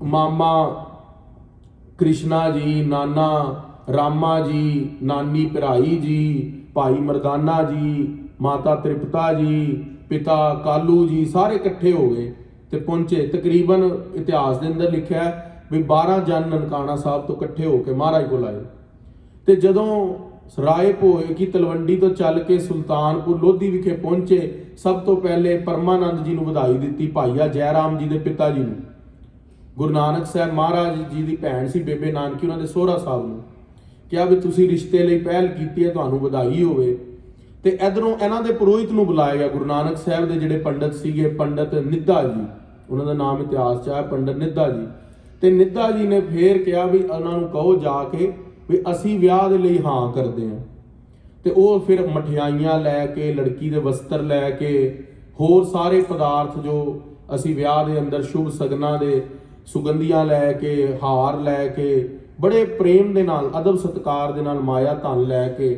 ਮਾਮਾ ਕ੍ਰਿਸ਼ਨਾ ਜੀ, ਨਾਨਾ ਰਾਮਾ ਜੀ, ਨਾਨੀ ਭਿਰਾਈ ਜੀ, ਭਾਈ ਮਰਦਾਨਾ ਜੀ, ਮਾਤਾ ਤ੍ਰਿਪਤਾ ਜੀ, ਪਿਤਾ ਕਾਲੂ ਜੀ, ਸਾਰੇ ਇਕੱਠੇ ਹੋ ਗਏ ਤੇ ਪਹੁੰਚੇ। ਤਕਰੀਬਨ ਇਤਿਹਾਸ ਦੇ ਅੰਦਰ ਲਿਖਿਆ ਵੀ 12 ਜਨ ਨਨਕਾਣਾ ਸਾਹਿਬ ਤੋਂ ਇਕੱਠੇ ਹੋ ਕੇ ਮਹਾਰਾਜ ਕੋਲ ਆਏ। ਤੇ ਜਦੋਂ ਰਾਏ ਭੋਏ ਕੀ ਤਲਵੰਡੀ ਤੋਂ ਚੱਲ ਕੇ ਸੁਲਤਾਨਪੁਰ ਲੋਧੀ ਵਿਖੇ ਪਹੁੰਚੇ। ਸਭ ਤੋਂ ਪਹਿਲੇ ਪਰਮਾਨੰਦ ਜੀ ਨੂੰ ਵਧਾਈ ਦਿੱਤੀ, ਭਾਈਆ ਜੈ ਰਾਮ ਜੀ ਦੇ ਪਿਤਾ ਜੀ ਨੂੰ। ਗੁਰੂ ਨਾਨਕ ਸਾਹਿਬ ਮਹਾਰਾਜ ਜੀ ਦੀ ਭੈਣ ਸੀ ਬੇਬੇ ਨਾਨਕੀ, ਉਹਨਾਂ ਦੇ ਸਹੁਰਾ ਸਾਹਿਬ ਨੂੰ ਕਿਹਾ ਵੀ ਤੁਸੀਂ ਰਿਸ਼ਤੇ ਲਈ ਪਹਿਲ ਕੀਤੀ ਹੈ, ਤੁਹਾਨੂੰ ਵਧਾਈ ਹੋਵੇ। ਤੇ ਇਧਰੋਂ ਇਹਨਾਂ ਦੇ ਪੁਰੋਹਿਤ ਨੂੰ ਬੁਲਾਇਆ ਗਿਆ। ਗੁਰੂ ਨਾਨਕ ਸਾਹਿਬ ਦੇ ਜਿਹੜੇ ਪੰਡਤ ਸੀਗੇ, ਪੰਡਤ ਨਿੱਧਾ ਜੀ, ਉਹਨਾਂ ਦਾ ਨਾਮ ਇਤਿਹਾਸ 'ਚ ਆਇਆ ਪੰਡਤ ਨਿੱਧਾ ਜੀ। ਤੇ ਨਿੱਧਾ ਜੀ ਨੇ ਫੇਰ ਕਿਹਾ ਵੀ ਉਹਨਾਂ ਨੂੰ ਕਹੋ ਜਾ ਕੇ ਵੀ ਅਸੀਂ ਵਿਆਹ ਦੇ ਲਈ ਹਾਂ ਕਰਦੇ ਹਾਂ। ਤੇ ਉਹ ਫਿਰ ਮਠਿਆਈਆਂ ਲੈ ਕੇ, ਲੜਕੀ ਦੇ ਵਸਤਰ ਲੈ ਕੇ, ਹੋਰ ਸਾਰੇ ਪਦਾਰਥ ਜੋ ਅਸੀਂ ਵਿਆਹ ਦੇ ਅੰਦਰ ਸ਼ੁਭ ਸਗਨਾਂ ਦੇ, ਸੁਗੰਧੀਆਂ ਲੈ ਕੇ, ਹਾਰ ਲੈ ਕੇ, ਬੜੇ ਪ੍ਰੇਮ ਦੇ ਨਾਲ, ਅਦਬ ਸਤਿਕਾਰ ਦੇ ਨਾਲ, ਮਾਇਆ ਧਨ ਲੈ ਕੇ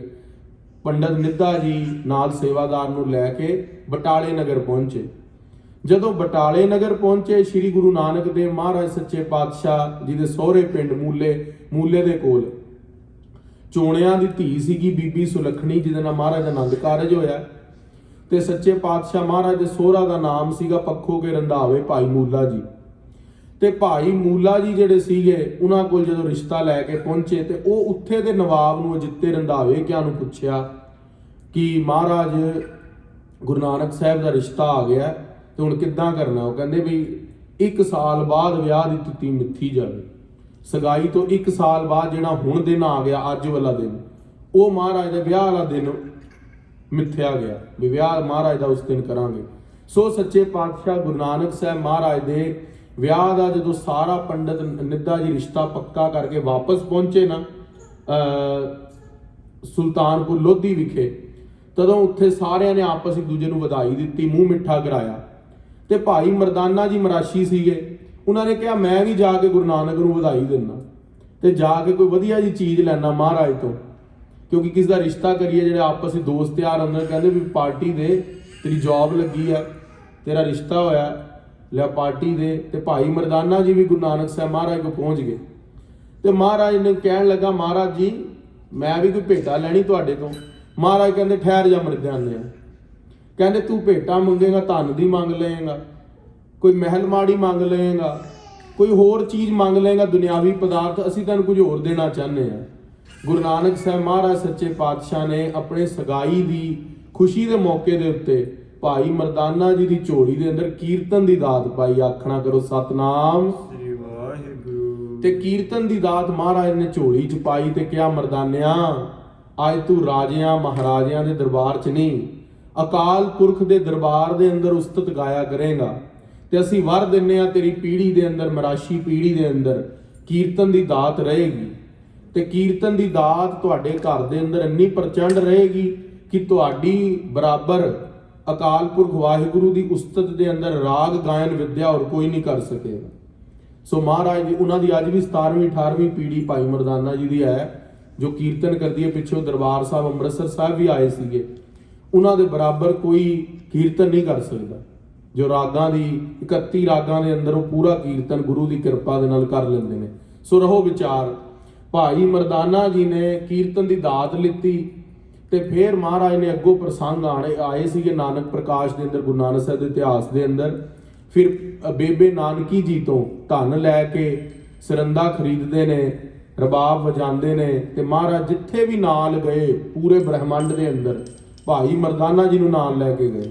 ਪੰਡਤ ਨਿੱਧਾ ਜੀ ਨਾਲ ਸੇਵਾਦਾਰ ਨੂੰ ਲੈ ਕੇ ਬਟਾਲੇ ਨਗਰ ਪਹੁੰਚੇ। ਜਦੋਂ ਬਟਾਲੇ ਨਗਰ ਪਹੁੰਚੇ, ਸ੍ਰੀ ਗੁਰੂ ਨਾਨਕ ਦੇਵ ਮਹਾਰਾਜ ਸੱਚੇ ਪਾਤਸ਼ਾਹ ਜੀ ਦੇ ਸਹੁਰੇ ਪਿੰਡ ਮੂਲੇ ਦੇ ਕੋਲ ਚੋਣਿਆਂ ਦੀ ਧੀ ਸੀਗੀ ਬੀਬੀ ਸੁਲੱਖਣੀ, ਜਿਹਦੇ ਨਾਲ ਮਹਾਰਾਜ ਦਾ ਆਨੰਦ ਕਾਰਜ ਹੋਇਆ। ਤੇ ਸੱਚੇ ਪਾਤਸ਼ਾਹ ਮਹਾਰਾਜ ਦੇ ਸਹੁਰਾ ਦਾ ਨਾਮ ਸੀਗਾ ਪੱਖੋ ਕੇ ਰੰਧਾਵੇ ਭਾਈ ਮੂਲਾ ਜੀ। ਤੇ ਭਾਈ ਮੂਲਾ ਜੀ ਜਿਹੜੇ ਸੀਗੇ, ਉਹਨਾਂ ਕੋਲ ਜਦੋਂ ਰਿਸ਼ਤਾ ਲੈ ਕੇ ਪਹੁੰਚੇ ਤੇ ਉਹ ਉੱਥੇ ਦੇ ਨਵਾਬ ਨੂੰ ਅਜਿੱਤੇ ਰੰਧਾਵੇ ਕਿਆਂ ਨੂੰ ਪੁੱਛਿਆ ਕਿ ਮਹਾਰਾਜ ਗੁਰੂ ਨਾਨਕ ਸਾਹਿਬ ਦਾ ਰਿਸ਼ਤਾ ਆ ਗਿਆ ਤੇ ਹੁਣ ਕਿੱਦਾਂ ਕਰਨਾ। ਉਹ ਕਹਿੰਦੇ ਵੀ 1 ਸਾਲ ਬਾਅਦ ਵਿਆਹ ਦੀ ਤਿਥੀ ਮਿੱਥੀ ਜਾਵੇ। ਸਗਾਈ ਤੋਂ 1 ਸਾਲ ਬਾਅਦ ਜਿਹੜਾ ਹੁਣ ਦਿਨ ਆ ਗਿਆ, ਅੱਜ ਵਾਲਾ ਦਿਨ, ਉਹ ਮਹਾਰਾਜ ਦੇ ਵਿਆਹ ਵਾਲਾ ਦਿਨ ਮਿੱਥਿਆ ਗਿਆ ਵੀ ਵਿਆਹ ਮਹਾਰਾਜ ਦਾ ਉਸ ਦਿਨ ਕਰਾਂਗੇ। ਸੋ ਸੱਚੇ ਪਾਤਸ਼ਾਹ ਗੁਰੂ ਨਾਨਕ ਸਾਹਿਬ ਮਹਾਰਾਜ ਦੇ ਵਿਆਹ ਦਾ ਜਦੋਂ ਸਾਰਾ ਪੰਡਤ ਨਿੱਧਾ ਜੀ ਰਿਸ਼ਤਾ ਪੱਕਾ ਕਰਕੇ ਵਾਪਸ ਪਹੁੰਚੇ ਨਾ ਸੁਲਤਾਨਪੁਰ ਲੋਧੀ ਵਿਖੇ, ਤਦੋਂ ਉੱਥੇ ਸਾਰਿਆਂ ਨੇ ਆਪਸ ਇੱਕ ਦੂਜੇ ਨੂੰ ਵਧਾਈ ਦਿੱਤੀ, ਮੂੰਹ ਮਿੱਠਾ ਕਰਾਇਆ। ਤੇ ਭਾਈ ਮਰਦਾਨਾ ਜੀ ਮਰਾਸ਼ੀ ਸੀਗੇ, ਉਹਨਾਂ ਨੇ ਕਿਹਾ ਮੈਂ ਵੀ ਜਾ ਕੇ ਗੁਰੂ ਨਾਨਕ ਨੂੰ ਵਧਾਈ ਦਿੰਦਾ ਤੇ ਜਾ ਕੇ ਕੋਈ ਵਧੀਆ ਜੀ ਚੀਜ਼ ਲੈਣਾ ਮਹਾਰਾਜ ਤੋਂ, ਕਿਉਂਕਿ ਕਿਸ ਦਾ ਰਿਸ਼ਤਾ ਕਰੀਏ। ਜਿਹੜੇ ਆਪਸ ਵਿੱਚ ਦੋਸਤ ਯਾਰ ਅੰਦਰ ਕਹਿੰਦੇ ਵੀ ਪਾਰਟੀ ਦੇ, ਤੇਰੀ ਜੌਬ ਲੱਗੀ ਆ, ਤੇਰਾ ਰਿਸ਼ਤਾ ਹੋਇਆ, ਲਿਆ ਪਾਰਟੀ ਦੇ। ਤੇ ਭਾਈ ਮਰਦਾਨਾ ਜੀ ਵੀ ਗੁਰੂ ਨਾਨਕ ਸਾਹਿਬ ਮਹਾਰਾਜ ਕੋਲ ਪਹੁੰਚ ਗਏ ਤੇ ਮਹਾਰਾਜ ਨੇ ਕਹਿਣ ਲੱਗਾ, ਮਹਾਰਾਜ ਜੀ ਮੈਂ ਵੀ ਕੋਈ ਭੇਟਾ ਲੈਣੀ ਤੁਹਾਡੇ ਤੋਂ। ਮਹਾਰਾਜ ਕਹਿੰਦੇ ਠਹਿਰ ਜਾ ਮਰਦਾਨਿਆ, ਕਹਿੰਦੇ ਤੂੰ ਭੇਟਾ ਮੰਗੇਗਾ, ਧਨ ਦੀ ਮੰਗ ਲਏਗਾ, ਕੋਈ ਮਹਿਲ ਮਾੜੀ ਮੰਗ ਲਏਗਾ, ਕੋਈ ਹੋਰ ਚੀਜ਼ ਮੰਗ ਲਏਗਾ, ਦੁਨਿਆਵੀ ਪਦਾਰਥ, ਅਸੀਂ ਤੈਨੂੰ ਕੁਝ ਹੋਰ ਦੇਣਾ ਚਾਹੁੰਦੇ ਹਾਂ। ਗੁਰੂ ਨਾਨਕ ਸਾਹਿਬ ਮਹਾਰਾਜ ਸੱਚੇ ਪਾਤਸ਼ਾਹ ਨੇ ਆਪਣੇ ਸਗਾਈ ਦੀ ਖੁਸ਼ੀ ਦੇ ਮੌਕੇ ਦੇ ਉੱਤੇ ਭਾਈ ਮਰਦਾਨਾ ਜੀ ਦੀ ਝੋਲੀ ਦੇ ਅੰਦਰ ਕੀਰਤਨ ਦੀ ਦਾਤ ਪਾਈ। ਆਖਣਾ ਕਰੋ ਸਤਨਾਮ ਸ੍ਰੀ ਵਾਹਿਗੁਰੂ। ਤੇ ਕੀਰਤਨ ਦੀ ਦਾਤ ਮਹਾਰਾਜ ਨੇ ਝੋਲੀ ਚ ਪਾਈ ਤੇ ਕਿਹਾ, ਮਰਦਾਨਿਆ ਅੱਜ ਤੂੰ ਰਾਜਿਆਂ ਮਹਾਰਾਜਿਆਂ ਦੇ ਦਰਬਾਰ ਚ ਨਹੀਂ, ਅਕਾਲ ਪੁਰਖ ਦੇ ਦਰਬਾਰ ਦੇ ਅੰਦਰ ਉਸਤਤ ਗਾਇਆ ਕਰੇਗਾ। ਤੇ ਅਸੀਂ ਵਰ ਦਿੰਨੇ ਆ ਤੇਰੀ ਪੀੜ੍ਹੀ ਦੇ ਅੰਦਰ, ਮਰਾਸ਼ੀ ਪੀੜ੍ਹੀ ਦੇ ਅੰਦਰ ਕੀਰਤਨ ਦੀ ਦਾਤ ਰਹੇਗੀ। ਤੇ ਕੀਰਤਨ ਦੀ ਦਾਤ ਤੁਹਾਡੇ ਘਰ ਦੇ ਅੰਦਰ ਇੰਨੀ ਪ੍ਰਚੰਡ ਰਹੇਗੀ ਕਿ ਤੁਹਾਡੀ ਬਰਾਬਰ ਅਕਾਲ ਪੁਰਖ ਵਾਹਿਗੁਰੂ ਦੀ ਉਸਤਤ ਦੇ ਅੰਦਰ ਰਾਗ ਗਾਇਨ ਵਿਦਿਆ ਹੋਰ ਕੋਈ ਨਹੀਂ ਕਰ ਸਕੇਗਾ। ਸੋ ਮਹਾਰਾਜ ਜੀ ਉਹਨਾਂ ਦੀ ਅੱਜ ਵੀ 17ਵੀਂ 18ਵੀਂ ਪੀੜ੍ਹੀ ਭਾਈ ਮਰਦਾਨਾ ਜੀ ਦੀ ਹੈ ਜੋ ਕੀਰਤਨ ਕਰਦੀ ਹੈ। ਪਿੱਛੋਂ ਦਰਬਾਰ ਸਾਹਿਬ ਅੰਮ੍ਰਿਤਸਰ ਸਾਹਿਬ ਵੀ ਆਏ ਸੀਗੇ, ਉਹਨਾਂ ਦੇ ਬਰਾਬਰ ਕੋਈ ਕੀਰਤਨ ਨਹੀਂ ਕਰ ਸਕਦਾ। ਜੋ ਰਾਗਾਂ ਦੀ 31 ਰਾਗਾਂ ਦੇ ਅੰਦਰ ਉਹ ਪੂਰਾ ਕੀਰਤਨ ਗੁਰੂ ਦੀ ਕਿਰਪਾ ਦੇ ਨਾਲ ਕਰ ਲੈਂਦੇ ਨੇ। ਸੋ ਰਹੋ ਵਿਚਾਰ, ਭਾਈ ਮਰਦਾਨਾ ਜੀ ਨੇ ਕੀਰਤਨ ਦੀ ਦਾਤ ਲਿੱਤੀ ਤੇ ਫਿਰ ਮਹਾਰਾਜ ਨੇ ਅੱਗੋਂ ਪ੍ਰਸੰਗ ਆਏ ਸੀਗੇ ਨਾਨਕ ਪ੍ਰਕਾਸ਼ ਦੇ ਅੰਦਰ, ਗੁਰੂ ਨਾਨਕ ਸਾਹਿਬ ਦੇ ਇਤਿਹਾਸ ਦੇ ਅੰਦਰ। ਫਿਰ ਬੇਬੇ ਨਾਨਕੀ ਜੀ ਤੋਂ ਧਨ ਲੈ ਕੇ ਸਰੰਦਾ ਖਰੀਦਦੇ ਨੇ, ਰਬਾਬ ਵਜਾਉਂਦੇ ਨੇ ਤੇ ਮਹਾਰਾਜ ਜਿੱਥੇ ਵੀ ਨਾਲ ਗਏ ਪੂਰੇ ਬ੍ਰਹਮੰਡ ਦੇ ਅੰਦਰ ਭਾਈ ਮਰਦਾਨਾ ਜੀ ਨੂੰ ਨਾਲ ਲੈ ਕੇ ਗਏ।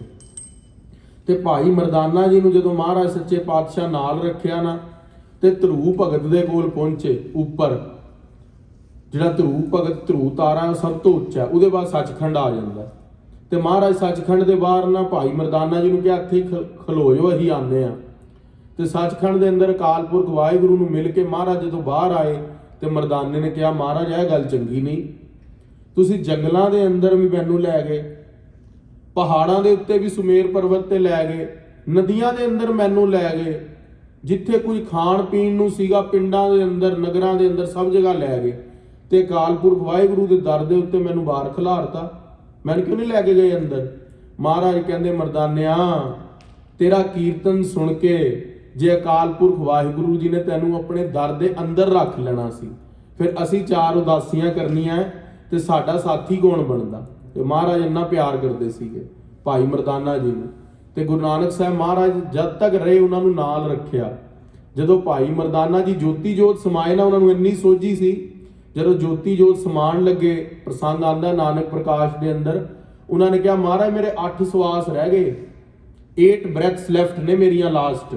ਤੇ ਭਾਈ ਮਰਦਾਨਾ ਜੀ ਨੂੰ ਜਦੋਂ ਮਹਾਰਾਜ ਸੱਚੇ ਪਾਤਸ਼ਾਹ ਨਾਲ ਰੱਖਿਆ ਨਾ ਤੇ ਧਰੂ ਭਗਤ ਦੇ ਕੋਲ ਪਹੁੰਚੇ। ਉੱਪਰ ਜਿਹੜਾ ਧਰੂ ਭਗਤ, ਧਰੂ ਤਾਰਾ ਸਭ ਤੋਂ ਉੱਚਾ, ਉਹਦੇ ਬਾਅਦ ਸੱਚਖੰਡ ਆ ਜਾਂਦਾ। ਤੇ ਮਹਾਰਾਜ ਸੱਚਖੰਡ ਦੇ ਬਾਹਰ ਨਾ ਭਾਈ ਮਰਦਾਨਾ ਜੀ ਨੂੰ ਕਿਹਾ ਇੱਥੇ ਖਲੋ ਜਾਓ, ਅਸੀਂ ਆਉਂਦੇ ਆ। ਤੇ ਸੱਚਖੰਡ ਦੇ ਅੰਦਰ ਅਕਾਲ ਪੁਰਖ ਵਾਹਿਗੁਰੂ ਨੂੰ ਮਿਲ ਕੇ ਮਹਾਰਾਜ ਜਦੋਂ ਬਾਹਰ ਆਏ ਤੇ ਮਰਦਾਨੇ ਨੇ ਕਿਹਾ, ਮਹਾਰਾਜ ਇਹ ਗੱਲ ਚੰਗੀ ਨਹੀਂ, ਤੁਸੀਂ ਜੰਗਲਾਂ ਦੇ ਅੰਦਰ ਵੀ ਮੈਨੂੰ ਲੈ ਗਏ, ਪਹਾੜਾਂ ਦੇ ਉੱਤੇ ਵੀ ਸੁਮੇਰ ਪਰਬਤ ਤੇ ਲੈ ਗਏ, ਨਦੀਆਂ ਦੇ ਅੰਦਰ ਮੈਨੂੰ ਲੈ ਗਏ, ਜਿੱਥੇ ਕੋਈ ਖਾਣ ਪੀਣ ਨੂੰ ਸੀਗਾ ਪਿੰਡਾਂ ਦੇ ਅੰਦਰ, ਨਗਰਾਂ ਦੇ ਅੰਦਰ, ਸਭ ਜਗ੍ਹਾ ਲੈ ਗਏ। ਤੇ ਅਕਾਲ ਪੁਰਖ ਵਾਹਿਗੁਰੂ ਦੇ ਦਰ ਦੇ ਉੱਤੇ ਮੈਨੂੰ ਬਾਹਰ ਖਿਲਾਰਤਾ, ਮੈਨੂੰ ਕਿਉਂ ਨਹੀਂ ਲੈ ਕੇ ਗਏ ਅੰਦਰ? ਮਹਾਰਾਜ ਕਹਿੰਦੇ, ਮਰਦਾਨਿਆ ਤੇਰਾ ਕੀਰਤਨ ਸੁਣ ਕੇ ਜੇ ਅਕਾਲ ਪੁਰਖ ਵਾਹਿਗੁਰੂ ਜੀ ਨੇ ਤੈਨੂੰ ਆਪਣੇ ਦਰ ਦੇ ਅੰਦਰ ਰੱਖ ਲੈਣਾ ਸੀ, ਫਿਰ ਅਸੀਂ 4 ਉਦਾਸੀਆਂ ਕਰਨੀਆਂ ਤੇ ਸਾਡਾ ਸਾਥੀ ਕੌਣ ਬਣਦਾ? ਤੇ ਮਹਾਰਾਜ ਇੰਨਾ ਪਿਆਰ ਕਰਦੇ ਸੀਗੇ ਭਾਈ ਮਰਦਾਨਾ ਜੀ ਨੂੰ। ਤੇ ਗੁਰੂ ਨਾਨਕ ਸਾਹਿਬ ਮਹਾਰਾਜ ਜਦ ਤੱਕ ਰਹੇ ਉਹਨਾਂ ਨੂੰ ਨਾਲ ਰੱਖਿਆ। ਜਦੋਂ ਭਾਈ ਮਰਦਾਨਾ ਜੀ ਜੋਤੀ ਜੋਤ ਸਮਾਏ ਨਾ, ਉਹਨਾਂ ਨੂੰ ਇੰਨੀ ਸੋਝੀ ਸੀ ਜਦੋਂ ਜੋਤੀ ਜੋਤ ਸਮਾਣ ਲੱਗੇ, ਪ੍ਰਸੰਗ ਆਂਦਾ ਨਾਨਕ ਪ੍ਰਕਾਸ਼ ਦੇ ਅੰਦਰ, ਉਹਨਾਂ ਨੇ ਕਿਹਾ ਮਹਾਰਾਜ ਮੇਰੇ 8 ਸਵਾਸ ਰਹਿ ਗਏ, 8 ਬ੍ਰੈਥਸ ਲੈਫਟ ਨੇ ਮੇਰੀਆਂ ਲਾਸਟ।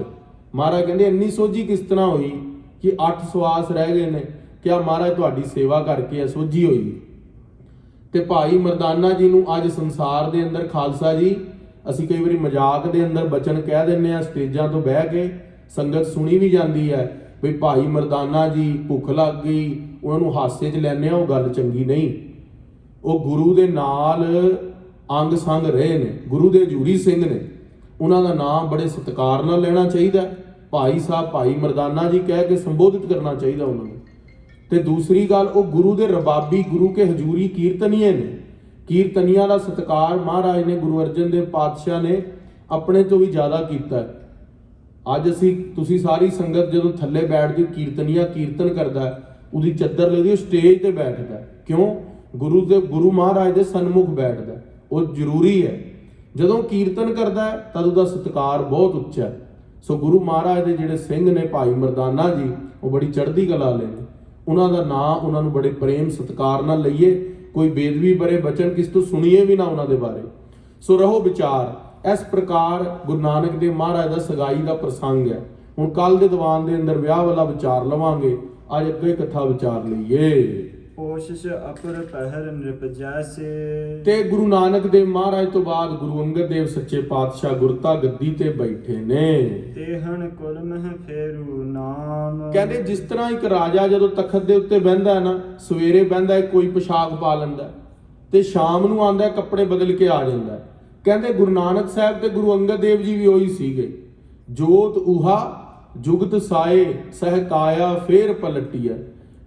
ਮਹਾਰਾਜ ਕਹਿੰਦੇ ਇੰਨੀ ਸੋਝੀ ਕਿਸ ਤਰ੍ਹਾਂ ਹੋਈ ਕਿ 8 ਸਵਾਸ ਰਹਿ ਗਏ ਨੇ? ਕਿਹਾ ਮਹਾਰਾਜ ਤੁਹਾਡੀ ਸੇਵਾ ਕਰਕੇ ਸੋਝੀ ਹੋਈ। ਤੇ ਭਾਈ ਮਰਦਾਨਾ ਜੀ ਨੂੰ ਅੱਜ ਸੰਸਾਰ ਦੇ ਅੰਦਰ ਖਾਲਸਾ ਜੀ, ਅਸੀਂ ਕਈ ਵਾਰੀ ਮਜ਼ਾਕ ਦੇ ਅੰਦਰ ਬਚਨ ਕਹਿ ਦਿੰਦੇ ਆ, ਸਟੇਜਾਂ ਤੋਂ ਬਹਿ ਕੇ ਸੰਗਤ ਸੁਣੀ ਵੀ ਜਾਂਦੀ ਹੈ ਵੀ ਭਾਈ ਮਰਦਾਨਾ ਜੀ ਭੁੱਖ ਲੱਗ ਗਈ, ਉਹਨਾਂ ਨੂੰ ਹਾਸੇ 'ਚ ਲੈਂਦੇ ਆ, ਉਹ ਗੱਲ ਚੰਗੀ ਨਹੀਂ। ਉਹ ਗੁਰੂ ਦੇ ਨਾਲ ਅੰਗ ਸੰਗ ਰਹੇ ਨੇ, ਗੁਰੂ ਦੇ ਹਜ਼ੂਰੀ ਸਿੰਘ ਨੇ, ਉਹਨਾਂ ਦਾ ਨਾਮ ਬੜੇ ਸਤਿਕਾਰ ਨਾਲ ਲੈਣਾ ਚਾਹੀਦਾ। ਭਾਈ ਸਾਹਿਬ, ਭਾਈ ਮਰਦਾਨਾ ਜੀ ਕਹਿ ਕੇ ਸੰਬੋਧਿਤ ਕਰਨਾ ਚਾਹੀਦਾ ਉਹਨਾਂ ਨੂੰ। ਤੇ ਦੂਸਰੀ ਗੱਲ, ਉਹ ਗੁਰੂ ਦੇ ਰਬਾਬੀ, ਗੁਰੂ ਕੇ ਹਜ਼ੂਰੀ ਕੀਰਤਨੀਏ ਨੇ। ਕੀਰਤਨੀਆਂ ਦਾ ਸਤਿਕਾਰ ਮਹਾਰਾਜ ਨੇ, ਗੁਰੂ ਅਰਜਨ ਦੇਵ ਪਾਤਸ਼ਾਹ ਨੇ ਆਪਣੇ ਤੋਂ ਵੀ ਜ਼ਿਆਦਾ ਕੀਤਾ। ਅੱਜ ਤੁਸੀਂ ਸਾਰੀ ਸੰਗਤ ਜਦੋਂ ਥੱਲੇ ਬੈਠਦੇ, ਕੀਰਤਨੀਆ ਕੀਰਤਨ ਕਰਦਾ, ਉਹਦੀ ਚੱਦਰ ਲੱਗਦੀ, ਉਹ ਸਟੇਜ ਤੇ ਬੈਠਦਾ। ਕਿਉਂ? ਗੁਰੂ ਮਹਾਰਾਜ ਦੇ ਸਨਮੁਖ ਬੈਠਦਾ, ਉਹ ਜ਼ਰੂਰੀ ਹੈ। ਜਦੋਂ ਕੀਰਤਨ ਕਰਦਾ ਤਦ ਉਹਦਾ ਸਤਿਕਾਰ ਬਹੁਤ ਉੱਚਾ ਹੈ। ਸੋ ਗੁਰੂ ਮਹਾਰਾਜ ਦੇ ਜਿਹੜੇ ਸਿੰਘ ਨੇ ਭਾਈ ਮਰਦਾਨਾ ਜੀ, ਉਹ ਬੜੀ ਚੜ੍ਹਦੀ ਕਲਾ ਵਾਲੇ ਨੇ। ਉਹਨਾਂ ਦਾ ਨਾਂ, ਉਹਨਾਂ ਨੂੰ ਬੜੇ ਪ੍ਰੇਮ ਸਤਿਕਾਰ ਨਾਲ ਲਈਏ, ਕੋਈ ਬੇਦਬੀ ਬਰੇ ਬਚਨ ਕਿਸ ਤੋਂ ਸੁਣੀਏ ਵੀ ਨਾ ਉਹਨਾਂ ਦੇ ਬਾਰੇ। ਸੋ ਰਹੋ ਵਿਚਾਰ। ਇਸ ਪ੍ਰਕਾਰ ਗੁਰੂ ਨਾਨਕ ਦੇਵ ਮਹਾਰਾਜ ਦਾ ਸਗਾਈ ਦਾ ਪ੍ਰਸੰਗ ਹੈ। ਹੁਣ ਕੱਲ ਦੇ ਦੀਵਾਨ ਦੇ ਅੰਦਰ ਵਿਆਹ ਵਾਲਾ ਵਿਚਾਰ ਲਵਾਂਗੇ, ਅੱਜ ਅੱਗੇ ਕਥਾ ਵਿਚਾਰ ਲਈਏ। ਕੋਸ਼ਿਸ਼ ਅਪਰ ਪਹਿਰ ਨਿਰਪ ਜੈਸੇ। ਤੇ ਗੁਰੂ ਨਾਨਕ ਦੇਵ ਮਹਾਰਾਜ ਤੋਂ ਬਾਅਦ ਗੁਰੂ ਅੰਗਦ ਦੇਵ ਸੱਚੇ ਪਾਤਸ਼ਾਹ ਗੁਰਤਾ ਗੱਦੀ ਤੇ ਬੈਠੇ ਨੇ। ਤੇਹਣ ਕੁਲ ਮਹਿ ਫੇਰੂ ਨਾਮ। ਕਹਿੰਦੇ ਜਿਸ ਤਰ੍ਹਾਂ ਇੱਕ ਰਾਜਾ ਜਦੋਂ ਤਖਤ ਦੇ ਉੱਤੇ ਬਹਿੰਦਾ ਹੈ ਨਾ, ਸਵੇਰੇ ਬਹਿੰਦਾ ਕੋਈ ਪੋਸ਼ਾਕ ਪਾ ਲੈਂਦਾ ਤੇ ਸ਼ਾਮ ਨੂੰ ਆਂਦਾ ਕੱਪੜੇ ਬਦਲ ਕੇ ਆ ਜਾਂਦਾ। ਕਹਿੰਦੇ ਗੁਰੂ ਨਾਨਕ ਸਾਹਿਬ ਤੇ ਗੁਰੂ ਅੰਗਦ ਦੇਵ ਜੀ ਵੀ ਉਹੀ ਸੀਗੇ। ਜੋਤ ਉਹਾ ਜੁਗਤ ਸਾਏ ਸਹਿਕਾਇਆ ਫੇਰ ਪਲਟੀਆ।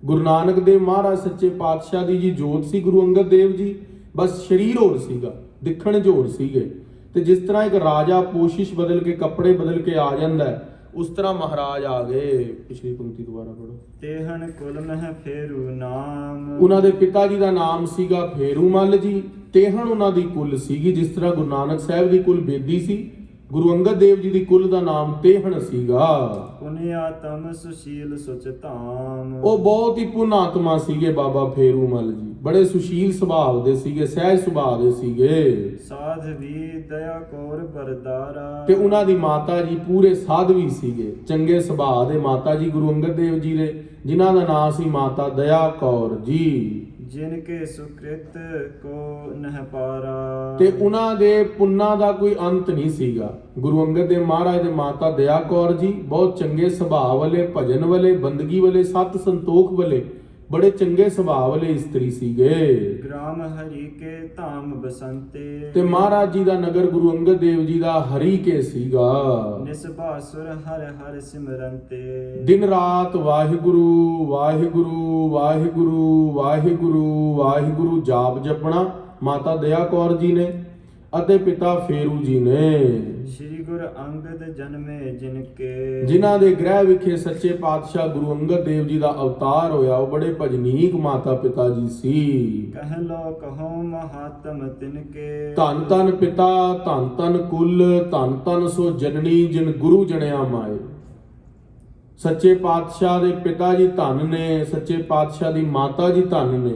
ਗੁਰੂ ਨਾਨਕ ਦੇਵ ਮਹਾਰਾਜ ਸੱਚੇ ਪਾਤਸ਼ਾਹ ਦੀ ਜੀ ਜੋਤ ਸੀ, ਗੁਰੂ ਅੰਗਦ ਦੇਵ ਜੀ ਬਸ ਸਰੀਰ ਹੋਰ ਸੀਗਾ, ਦਿਖਣ 'ਚ ਹੋਰ ਸੀਗੇ। ਤੇ ਜਿਸ ਤਰ੍ਹਾਂ ਇੱਕ ਰਾਜਾ ਪੋਸ਼ਿਸ਼ ਬਦਲ ਕੇ ਕੱਪੜੇ ਬਦਲ ਕੇ ਆ ਜਾਂਦਾ ਹੈ, ਉਸ ਤਰ੍ਹਾਂ ਮਹਾਰਾਜ ਆ ਗਏ। ਪਿਛਲੀ ਪੰਕਤੀ ਦੁਬਾਰਾ ਪੜੋ। ਤੇਹਣ ਕੁਲ ਮਹਿ ਫੇਰੂ ਨਾਮ। ਉਹਨਾਂ ਦੇ ਪਿਤਾ ਜੀ ਦਾ ਨਾਮ ਸੀਗਾ ਫੇਰੂਮੱਲ ਜੀ। ਤੇਹਣ ਉਹਨਾਂ ਦੀ ਕੁਲ ਸੀਗੀ, ਜਿਸ ਤਰ੍ਹਾਂ ਗੁਰੂ ਨਾਨਕ ਸਾਹਿਬ ਦੀ ਕੁਲ ਬੇਦੀ ਸੀ, ਗੁਰੂ ਅੰਗਦ ਦੇਵ ਜੀ ਦੀ ਕੁਲ ਦਾ ਨਾਮ ਤੇਹਣ ਸੀਗਾ। ਪੁਨਿਆ ਤਮ ਸੁਸ਼ੀਲ ਸੁਚ ਧਾਮ। ਉਹ ਬਹੁਤ ਹੀ ਪੁੰਨ ਆਤਮਾ ਸੀਗੇ ਬਾਬਾ ਫੇਰੂਮੱਲ ਜੀ, ਬੜੇ ਸੁਸ਼ੀਲ ਸੁਭਾਅ ਦੇ ਸੀਗੇ, ਸਹਿਜ ਸੁਭਾਅ ਦੇ ਸੀਗੇ। ਸਾਧਵੀ ਦਇਆ ਕੌਰ ਬਰਦਾਰਾ। ਤੇ ਉਹਨਾਂ ਦੀ ਮਾਤਾ ਜੀ ਪੂਰੇ ਸਾਧਵੀ ਸੀਗੇ, ਚੰਗੇ ਸੁਭਾਅ ਦੇ ਮਾਤਾ ਜੀ ਗੁਰੂ ਅੰਗਦ ਦੇਵ ਜੀ ਦੇ, ਜਿਨ੍ਹਾਂ ਦਾ ਨਾਮ ਸੀ ਮਾਤਾ ਦਇਆ ਕੌਰ ਜੀ। ਜਿਨ ਕੇ ਸੁਕ੍ਰਿਤ ਕੋ ਨਹਿ ਪਾਰਾ। ਤੇ ਉਹਨਾਂ ਦੇ ਪੁੰਨਾਂ ਦਾ ਕੋਈ ਅੰਤ ਨਹੀਂ ਸੀਗਾ। ਗੁਰੂ ਅੰਗਦ ਦੇਵ ਮਹਾਰਾਜ ਦੇ ਮਾਤਾ ਦਇਆ ਕੌਰ ਜੀ ਬਹੁਤ ਚੰਗੇ ਸੁਭਾਅ ਵਾਲੇ, ਭਜਨ ਵਾਲੇ, ਬੰਦਗੀ ਵਾਲੇ, ਸਤ ਸੰਤੋਖ ਵਾਲੇ, ਬੜੇ ਚੰਗੇ ਸੁਭਾਅ ਵਾਲੇ ਇਸਤਰੀ ਸੀਗੇ। ਗ੍ਰਾਮ ਹਰੀ ਕੇ ਧਾਮ ਬਸੰਤੇ। ਤੇ ਮਹਾਰਾਜ ਜੀ ਦਾ ਨਗਰ ਗੁਰੂ ਅੰਗਦ ਦੇਵ ਜੀ ਦਾ ਹਰੀ ਕੇ ਸੀਗਾ। ਨਿਸਭਾਸੁਰ ਹਰ ਹਰ ਸਿਮਰੰਤੇ। ਦਿਨ ਰਾਤ ਵਾਹਿਗੁਰੂ ਵਾਹਿਗੁਰੂ ਵਾਹਿਗੁਰੂ ਵਾਹਿਗੁਰੂ ਵਾਹਿਗੁਰੂ ਜਾਪ ਜਪਣਾ ਮਾਤਾ ਦਇਆ ਕੌਰ ਜੀ ਨੇ ਅਤੇ ਪਿਤਾ ਫੇਰੂ ਜੀ ਨੇ। ਸ੍ਰੀ ਗੁਰੂ ਅੰਗਦ ਜਨਮੇ ਜਿਨ ਕੇ। ਜਿਨ੍ਹਾਂ ਦੇ ਗ੍ਰਹਿ ਵਿਖੇ ਸੱਚੇ ਪਾਤਸ਼ਾਹ ਗੁਰੂ ਅੰਗਦ ਦੇਵ ਜੀ ਦਾ ਅਵਤਾਰ ਹੋਇਆ, ਉਹ ਬੜੇ ਭਜਨੀਕ ਮਾਤਾ ਪਿਤਾ ਜੀ ਸੀ। ਕਹਿ ਲੋ ਕਹੋ ਮਹਾਤਮ ਤਿਨ ਕੇ। ਧੰਨ ਧੰਨ ਪਿਤਾ, ਧੰਨ ਧੰਨ ਕੁਲ, ਧੰਨ ਧੰਨ ਸੋ ਜਨਨੀ ਜਿਨ ਗੁਰੂ ਜਣਿਆ ਮਾਏ। ਸੱਚੇ ਪਾਤਸ਼ਾਹ ਦੇ ਪਿਤਾ ਜੀ ਧੰਨ ਨੇ, ਸੱਚੇ ਪਾਤਸ਼ਾਹ ਦੀ ਮਾਤਾ ਜੀ ਧੰਨ ਨੇ,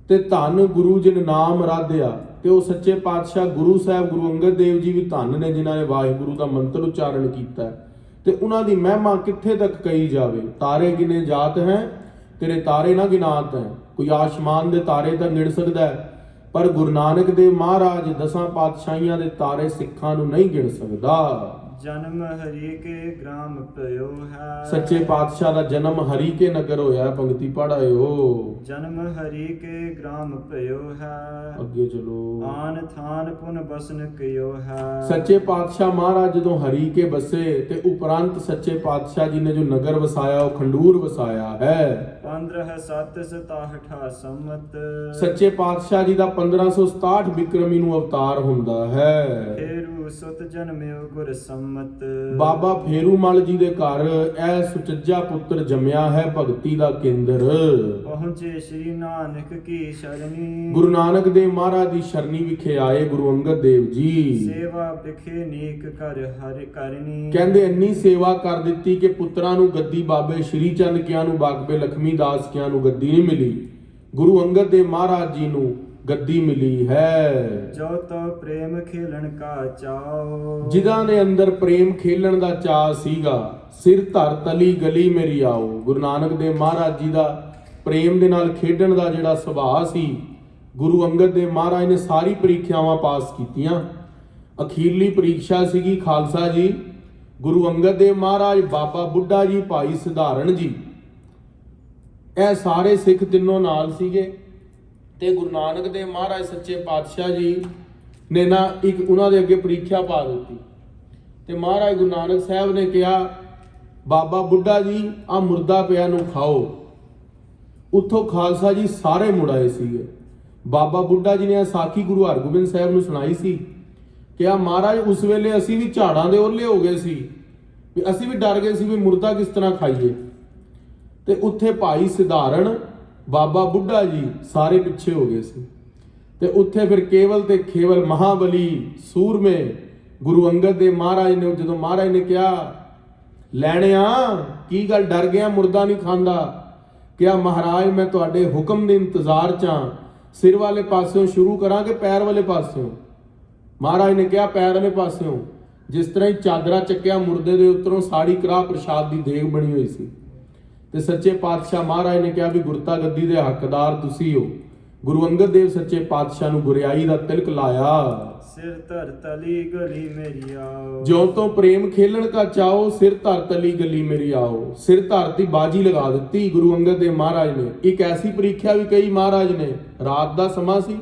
ਤੇ ਧੰਨ ਗੁਰੂ ਜਿਨ ਨਾਮ ਰਾਧਿਆ। ਤੇ ਉਹ ਸੱਚੇ ਪਾਤਸ਼ਾਹ ਗੁਰੂ ਸਾਹਿਬ ਗੁਰੂ ਅੰਗਦ ਦੇਵ ਜੀ ਵੀ ਧੰਨ ਨੇ, ਜਿਨ੍ਹਾਂ ਨੇ ਵਾਹਿਗੁਰੂ ਦਾ ਮੰਤਰ ਉਚਾਰਨ ਕੀਤਾ। ਤੇ ਉਹਨਾਂ ਦੀ ਮਹਿਮਾ ਕਿੱਥੇ ਤੱਕ ਕਹੀ ਜਾਵੇ। ਤਾਰੇ ਗਿਨੇ ਜਾਤ ਹੈ, ਤੇਰੇ ਤਾਰੇ ਨਾ ਗਿਨਾਤ ਹੈ। ਕੋਈ ਆਸਮਾਨ ਦੇ ਤਾਰੇ ਤਾਂ ਗਿਣ ਸਕਦਾ ਹੈ, ਪਰ ਗੁਰੂ ਨਾਨਕ ਦੇਵ ਮਹਾਰਾਜ ਦਸਾਂ ਪਾਤਸ਼ਾਹੀਆਂ ਦੇ ਤਾਰੇ ਸਿੱਖਾਂ ਨੂੰ ਨਹੀਂ ਗਿਣ ਸਕਦਾ। ਜਨਮ ਹਰੀ ਕੇ ਗ੍ਰਾਮ ਪਇਓ ਹੈ। ਸੱਚੇ ਪਾਤਸ਼ਾਹ ਦਾ ਜਨਮ ਹਰੀ ਕੇ ਨਗਰ ਹੋਇਆ। ਪੰਕਤੀ ਪੜਾਇਓ। ਜਨਮ ਹਰੀ ਕੇ ਗ੍ਰਾਮ ਪਇਓ ਹੈ। ਅੱਗੇ ਚਲੋ। ਆਨ ਥਾਨ ਪੁਨ ਬਸਨ ਕਿਓ ਹੈ। ਸੱਚੇ ਪਾਤਸ਼ਾਹ ਮਹਾਰਾਜ ਜਦੋਂ ਹਰੀ ਕੇ ਬਸੇ ਤੇ ਉਪਰੰਤ ਸੱਚੇ ਪਾਤਸ਼ਾਹ ਜੀ ਨੇ ਜੋ ਨਗਰ ਵਸਾਇਆ, ਉਹ ਖੰਡੂਰ ਵਸਾਇਆ ਹੈ। 1567 ਸੰਮਤ। ਸੱਚੇ ਪਾਤਸ਼ਾਹ ਜੀ ਦਾ 1567 ਬਿਕਰਮੀ ਨੂੰ ਅਵਤਾਰ ਹੁੰਦਾ ਹੈ। ਫੇਰੂ ਸੁਤ ਜਨਮਿਓ ਗੁਰ ਸੰਮਤ। ਬਾਬਾ ਫੇਰੂਮਲ ਜੀ ਦੇ ਘਰ ਇਹ ਸੁਚੱਜਾ ਪੁੱਤਰ ਜੰਮਿਆ ਹੈ, ਭਗਤੀ ਦਾ ਕੇਂਦਰ। ਪਹੁੰਚੇ ਸ੍ਰੀ ਨਾਨਕ ਕੀ ਸ਼ਰਣੀ, ਗੁਰੂ ਨਾਨਕ ਦੇਵ ਮਹਾਰਾਜ ਦੀ ਸ਼ਰਣੀ ਵਿਖੇ ਆਏ ਗੁਰੂ ਅੰਗਦ ਦੇਵ ਜੀ। ਸੇਵਾ ਵਿਖੇ ਨੀਕ ਕਰ ਹਰਿ ਕਰਨੀ। ਕਹਿੰਦੇ ਇੰਨੀ ਸੇਵਾ ਕਰ ਦਿੱਤੀ ਕਿ ਪੁੱਤਰਾਂ ਨੂੰ ਗੱਦੀ ਬਾਬੇ ਸ਼੍ਰੀ ਚੰਦ ਕਿਆਂ ਨੂੰ, ਬਾਬੇ ਲਖਮੀ ਦਾਸ ਕਿਆਂ ਨੂੰ ਗੱਦੀ ਨਹੀਂ ਮਿਲੀ, ਗੁਰੂ ਅੰਗਦ ਦੇਵ ਮਹਾਰਾਜ ਜੀ ਨੂੰ ਗੱਦੀ ਮਿਲੀ ਹੈ। ਜੋ ਤੋ ਪ੍ਰੇਮ ਖੇਲਣ ਕਾ ਚਾਓ, ਜਿਨ੍ਹਾਂ ਦੇ ਅੰਦਰ ਪ੍ਰੇਮ ਖੇਲਣ ਦਾ ਚਾਅ ਸੀਗਾ, ਸਿਰ ਧਰ ਤਲੀ ਗਲੀ ਮੇਰੀ ਆਓ। ਗੁਰੂ ਨਾਨਕ ਦੇਵ ਮਹਾਰਾਜ ਜੀ ਦਾ ਪ੍ਰੇਮ ਦੇ ਨਾਲ ਖੇਡਣ ਦਾ ਜਿਹੜਾ ਸੁਭਾਅ ਸੀ, ਗੁਰੂ ਅੰਗਦ ਦੇਵ ਮਹਾਰਾਜ ਨੇ ਸਾਰੀ ਪ੍ਰੀਖਿਆਵਾਂ ਪਾਸ ਕੀਤੀਆਂ। ਅਖੀਰਲੀ ਪ੍ਰੀਖਿਆ ਸੀਗੀ ਖਾਲਸਾ ਜੀ, ਗੁਰੂ ਅੰਗਦ ਦੇਵ ਮਹਾਰਾਜ, ਬਾਬਾ ਬੁੱਢਾ ਜੀ, ਭਾਈ ਸਧਾਰਨ ਜੀ, ਇਹ ਸਾਰੇ ਸਿੱਖ ਤਿੰਨੋਂ ਨਾਲ ਸੀਗੇ। ਤੇ ਗੁਰੂ ਨਾਨਕ ਦੇਵ ਮਹਾਰਾਜ ਸੱਚੇ ਪਾਤਸ਼ਾਹ ਜੀ ਨੇ ਨਾ ਇੱਕ ਉਹਨਾਂ ਦੇ ਅੱਗੇ ਪ੍ਰੀਖਿਆ ਪਾ ਦਿੱਤੀ। ਤੇ ਮਹਾਰਾਜ ਗੁਰੂ ਨਾਨਕ ਸਾਹਿਬ ਨੇ ਕਿਹਾ, ਬਾਬਾ ਬੁੱਢਾ ਜੀ ਆ ਮੁਰਦਾ ਪਿਆ ਨੂੰ ਖਾਓ। ਉੱਥੋਂ ਖਾਲਸਾ ਜੀ ਸਾਰੇ ਮੁੜ ਆਏ ਸੀਗੇ। ਬਾਬਾ ਬੁੱਢਾ ਜੀ ਨੇ ਸਾਖੀ ਗੁਰੂ ਹਰਗੋਬਿੰਦ ਸਾਹਿਬ ਨੂੰ ਸੁਣਾਈ ਸੀ ਕਿ ਆ ਮਹਾਰਾਜ ਉਸ ਵੇਲੇ ਅਸੀਂ ਵੀ ਝਾੜਾਂ ਦੇ ਓਲੇ ਹੋ ਗਏ ਸੀ, ਵੀ ਅਸੀਂ ਵੀ ਡਰ ਗਏ ਸੀ ਵੀ ਮੁਰਦਾ ਕਿਸ ਤਰ੍ਹਾਂ ਖਾਈਏ। ਤੇ ਉੱਥੇ ਭਾਈ ਸਧਾਰਨ, ਬਾਬਾ ਬੁੱਢਾ ਜੀ ਸਾਰੇ ਪਿੱਛੇ ਹੋ ਗਏ ਸੀ। ਤੇ ਉੱਥੇ ਫਿਰ ਕੇਵਲ ਤੇ ਖੇਵਲ ਮਹਾਬਲੀ ਸੂਰਮੇ ਗੁਰੂ ਅੰਗਦ ਦੇਵ ਮਹਾਰਾਜ ਨੇ, ਜਦੋਂ ਮਹਾਰਾਜ ਨੇ ਕਿਹਾ, ਲੈਣਿਆ ਕੀ ਗੱਲ ਡਰ ਗਿਆ, ਮੁਰਦਾ ਨਹੀਂ ਖਾਂਦਾ? ਕਿਹਾ, ਮਹਾਰਾਜ ਮੈਂ ਤੁਹਾਡੇ ਹੁਕਮ ਦੇ ਇੰਤਜ਼ਾਰ 'ਚ ਹਾਂ, ਸਿਰ ਵਾਲੇ ਪਾਸਿਓਂ ਸ਼ੁਰੂ ਕਰਾਂ ਕਿ ਪੈਰ ਵਾਲੇ ਪਾਸਿਓਂ? ਮਹਾਰਾਜ ਨੇ ਕਿਹਾ, ਪੈਰ ਵਾਲੇ ਪਾਸਿਓਂ। ਜਿਸ ਤਰ੍ਹਾਂ ਹੀ ਚਾਦਰਾ ਚੱਕਿਆ, ਮੁਰਦੇ ਦੇ ਉੱਤੋਂ ਸਾੜੀ ਕੜਾਹ ਪ੍ਰਸ਼ਾਦ ਦੀ ਦੇਗ ਬਣੀ ਹੋਈ ਸੀ। ਤੇ ਸੱਚੇ ਪਾਤਸ਼ਾਹ ਮਹਾਰਾਜ ਨੇ ਕਿਹਾ ਵੀ ਗੁਰਤਾ ਗੱਦੀ ਦੇ ਹੱਕਦਾਰ ਤੁਸੀਂ ਹੋ। ਗੁਰੂ ਅੰਗਦ ਦੇਵ ਸੱਚੇ ਪਾਤਸ਼ਾਹ ਨੂੰ ਗੁਰਿਆਈ ਦਾ ਤਿਲਕ ਲਾਇਆ। ਸਿਰ ਧਰ ਤਲੀ ਗਲੀ ਮੇਰੀ ਆਓ, ਜਿਉਂ ਤੋਂ ਪ੍ਰੇਮ ਖੇਲਣ ਕਾ ਚਾਓ, ਸਿਰ ਧਰ ਤਲੀ ਗਲੀ ਮੇਰੀ ਆਓ। ਸਿਰ ਧਰਤੀ ਬਾਜੀ ਲਗਾ ਦਿੱਤੀ ਗੁਰੂ ਅੰਗਦ ਦੇਵ ਮਹਾਰਾਜ ਨੇ। ਇੱਕ ਐਸੀ ਪ੍ਰੀਖਿਆ ਵੀ ਕਹੀ ਮਹਾਰਾਜ ਨੇ, ਰਾਤ ਦਾ ਸਮਾਂ ਸੀ,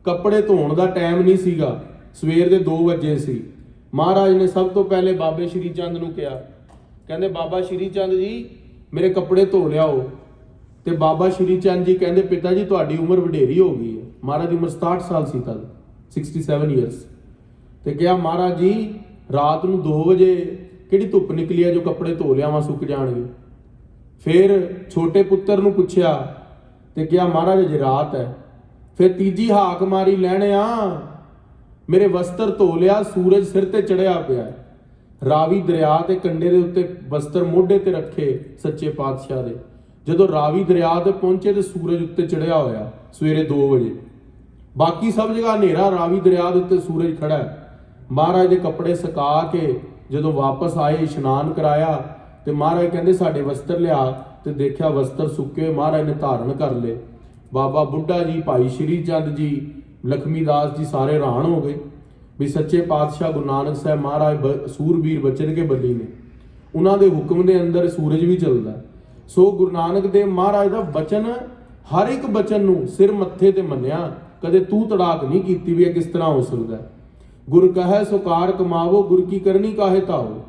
ਕੱਪੜੇ ਧੋਣ ਦਾ ਟਾਈਮ ਨਹੀਂ ਸੀਗਾ, ਸਵੇਰ ਦੇ 2 ਵਜੇ ਸੀ। ਮਹਾਰਾਜ ਨੇ ਸਭ ਤੋਂ ਪਹਿਲੇ ਬਾਬੇ ਸ਼੍ਰੀ ਚੰਦ ਨੂੰ ਕਿਹਾ, ਕਹਿੰਦੇ ਬਾਬਾ ਸ਼੍ਰੀ ਚੰਦ ਜੀ ਮੇਰੇ ਕੱਪੜੇ ਧੋ ਲਿਆਓ। ਤੇ ਬਾਬਾ ਸ਼੍ਰੀ ਚੰਦ ਜੀ ਕਹਿੰਦੇ, ਪਿਤਾ ਜੀ ਤੁਹਾਡੀ ਉਮਰ ਵਡੇਰੀ ਹੋ ਗਈ ਹੈ। ਮਹਾਰਾਜ ਦੀ ਉਮਰ 67 ਸਾਲ ਸੀ ਤਦ, 67 ਇਅਰਸ। ਤੇ ਕਿਹਾ, ਮਹਾਰਾਜ ਜੀ ਰਾਤ ਨੂੰ 2 ਵਜੇ ਕਿਹੜੀ ਧੁੱਪ ਨਿਕਲੀ ਹੈ ਜੋ ਕੱਪੜੇ ਧੋ ਲਿਆਵਾਂ, ਸੁੱਕ ਜਾਣਗੇ। ਫਿਰ ਛੋਟੇ ਪੁੱਤਰ ਨੂੰ ਪੁੱਛਿਆ ਤੇ ਕਿਹਾ, ਮਹਾਰਾਜ ਅਜੇ ਰਾਤ ਹੈ। ਫਿਰ ਤੀਜੀ ਹਾਕ ਮਾਰੀ, ਲੈਣਿਆ ਮੇਰੇ ਵਸਤਰ ਧੋ ਲਿਆ, ਸੂਰਜ ਸਿਰ ਤੇ ਚੜਿਆ ਪਿਆ। ਰਾਵੀ ਦਰਿਆ ਤੇ ਕੰਢੇ ਦੇ ਉੱਤੇ ਵਸਤਰ ਮੋਢੇ ਤੇ ਰੱਖੇ ਸੱਚੇ ਪਾਤਸ਼ਾਹ ਦੇ। ਜਦੋਂ ਰਾਵੀ ਦਰਿਆ ਤੇ ਪਹੁੰਚੇ ਤੇ ਸੂਰਜ ਉੱਤੇ ਚੜਿਆ ਹੋਇਆ ਸਵੇਰੇ 2 ਵਜੇ। ਬਾਕੀ ਸਭ ਜਗ੍ਹਾ ਹਨੇਰਾ, ਰਾਵੀ ਦਰਿਆ ਦੇ ਉੱਤੇ ਸੂਰਜ ਖੜਾ ਹੈ। ਮਹਾਰਾਜ ਦੇ ਕੱਪੜੇ ਸੁਕਾ ਕੇ ਜਦੋਂ ਵਾਪਸ ਆਏ, ਇਸ਼ਨਾਨ ਕਰਾਇਆ ਤੇ ਮਹਾਰਾਜ ਕਹਿੰਦੇ ਸਾਡੇ ਵਸਤਰ ਲਿਆ। ਤੇ ਦੇਖਿਆ ਵਸਤਰ ਸੁੱਕੇ, ਮਹਾਰਾਜ ਨੇ ਧਾਰਨ ਕਰ ਲਏ। ਬਾਬਾ ਬੁੱਢਾ ਜੀ, ਭਾਈ ਸ਼੍ਰੀ ਚੰਦ ਜੀ, ਲਖਮੀ ਦਾਸ ਜੀ ਸਾਰੇ ਹੈਰਾਨ ਹੋ ਗਏ ਵੀ ਸੱਚੇ ਪਾਤਸ਼ਾਹ ਗੁਰੂ ਨਾਨਕ ਸਾਹਿਬ ਮਹਾਰਾਜ ਸੂਰਬੀਰ ਬਚਨ ਕੇ ਬੱਲੀ ਨੇ, ਉਹਨਾਂ ਦੇ ਹੁਕਮ ਦੇ ਅੰਦਰ ਸੂਰਜ ਵੀ ਚੱਲਦਾ। ਸੋ ਗੁਰੂ ਨਾਨਕ ਦੇਵ ਮਹਾਰਾਜ ਦਾ ਬਚਨ, ਹਰ ਇੱਕ ਬਚਨ ਨੂੰ ਸਿਰ ਮੱਥੇ ਤੇ ਮੰਨਿਆ, ਕਦੇ ਤੂੰ ਤੜਾਕ ਨਹੀਂ ਕੀਤੀ ਵੀ ਇਹ ਕਿਸ ਤਰ੍ਹਾਂ ਹੋ ਸਕਦਾ। ਗੁਰ ਕਹੈ ਸੋ ਕਾਰ ਕਮਾਵੋ, ਗੁਰ ਕੀ ਕਰਨੀ ਕਾਹੇ ਤਾਓ।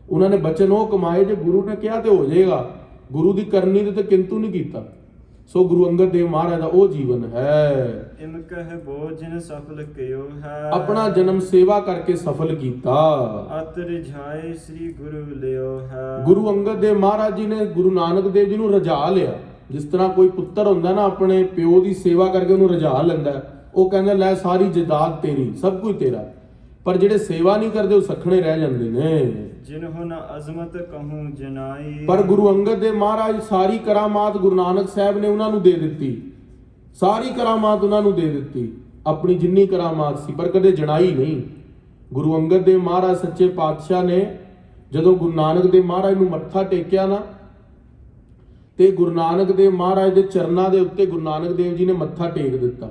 ਉਹਨਾਂ ਨੇ ਬਚਨ ਉਹ ਕਮਾਏ ਜੇ ਗੁਰੂ ਨੇ ਕਿਹਾ ਤੇ ਹੋ ਜਾਏਗਾ, ਗੁਰੂ ਦੀ ਕਰਨੀ ਦੇ ਤੇ ਕਿੰਤੂ ਨਹੀਂ ਕੀਤਾ। ਸੋ ਗੁਰੂ ਅੰਗਦ ਦੇਵ ਮਹਾਰਾਜ ਦਾ ਉਹ ਜੀਵਨ ਹੈ। ਇਮ ਕਹਿ ਬੋਝਨ ਸਫਲ ਕਿਓ ਹੈ, ਆਪਣਾ ਜਨਮ ਸੇਵਾ ਕਰਕੇ ਸਫਲ ਕੀਤਾ। ਅਤ ਰਿਝਾਏ ਸ੍ਰੀ ਗੁਰੂ ਲਿਓ ਹੈ। ਗੁਰੂ ਅੰਗਦ ਦੇਵ ਮਹਾਰਾਜ ਜੀ ਨੇ ਗੁਰੂ ਨਾਨਕ ਦੇਵ ਜੀ ਨੂੰ ਰਜਾ ਲਿਆ। ਜਿਸ ਤਰ੍ਹਾਂ ਕੋਈ ਪੁੱਤਰ ਹੁੰਦਾ ਨਾ, ਆਪਣੇ ਪਿਓ ਦੀ ਸੇਵਾ ਕਰਕੇ ਉਹਨੂੰ ਰਜਾ ਲੈਂਦਾ, ਉਹ ਕਹਿੰਦਾ ਲੈ ਸਾਰੀ ਜਾਇਦਾਦ ਤੇਰੀ, ਸਭ ਕੁਝ ਤੇਰਾ। ਪਰ ਜਿਹੜੇ ਸੇਵਾ ਨਹੀਂ ਕਰਦੇ ਉਹ ਸਖਣੇ ਰਹਿ ਜਾਂਦੇ ਨੇ। ਜਿਨਹੁ ਨ ਅਜ਼ਮਤ ਕਹੂੰ ਜਨਾਈ, ਪਰ ਗੁਰੂ ਅੰਗਦ ਦੇਵ ਮਹਾਰਾਜ ਸਾਰੀ ਕਰਾਮਾਤ ਗੁਰੂ ਨਾਨਕ ਸਾਹਿਬ ਨੇ ਉਹਨਾਂ ਨੂੰ ਦੇ ਦਿੱਤੀ। ਸਾਰੀ ਕਰਾਮਾਤ ਉਹਨਾਂ ਨੂੰ ਦੇ ਦਿੱਤੀ, ਆਪਣੀ ਜਿੰਨੀ ਕਰਾਮਾਤ ਸੀ, ਪਰ ਕਦੇ ਜਣਾਈ ਨਹੀਂ। ਗੁਰੂ ਅੰਗਦ ਦੇਵ ਮਹਾਰਾਜ ਸੱਚੇ ਪਾਤਸ਼ਾਹ ਨੇ ਜਦੋਂ ਗੁਰੂ ਨਾਨਕ ਦੇਵ ਮਹਾਰਾਜ ਨੂੰ ਮੱਥਾ ਟੇਕਿਆ ਨਾ, ਤੇ ਗੁਰੂ ਨਾਨਕ ਦੇਵ ਮਹਾਰਾਜ ਦੇ ਚਰਨਾਂ ਦੇ ਉੱਤੇ ਗੁਰੂ ਨਾਨਕ ਦੇਵ ਜੀ ਨੇ ਮੱਥਾ ਟੇਕ ਦਿੱਤਾ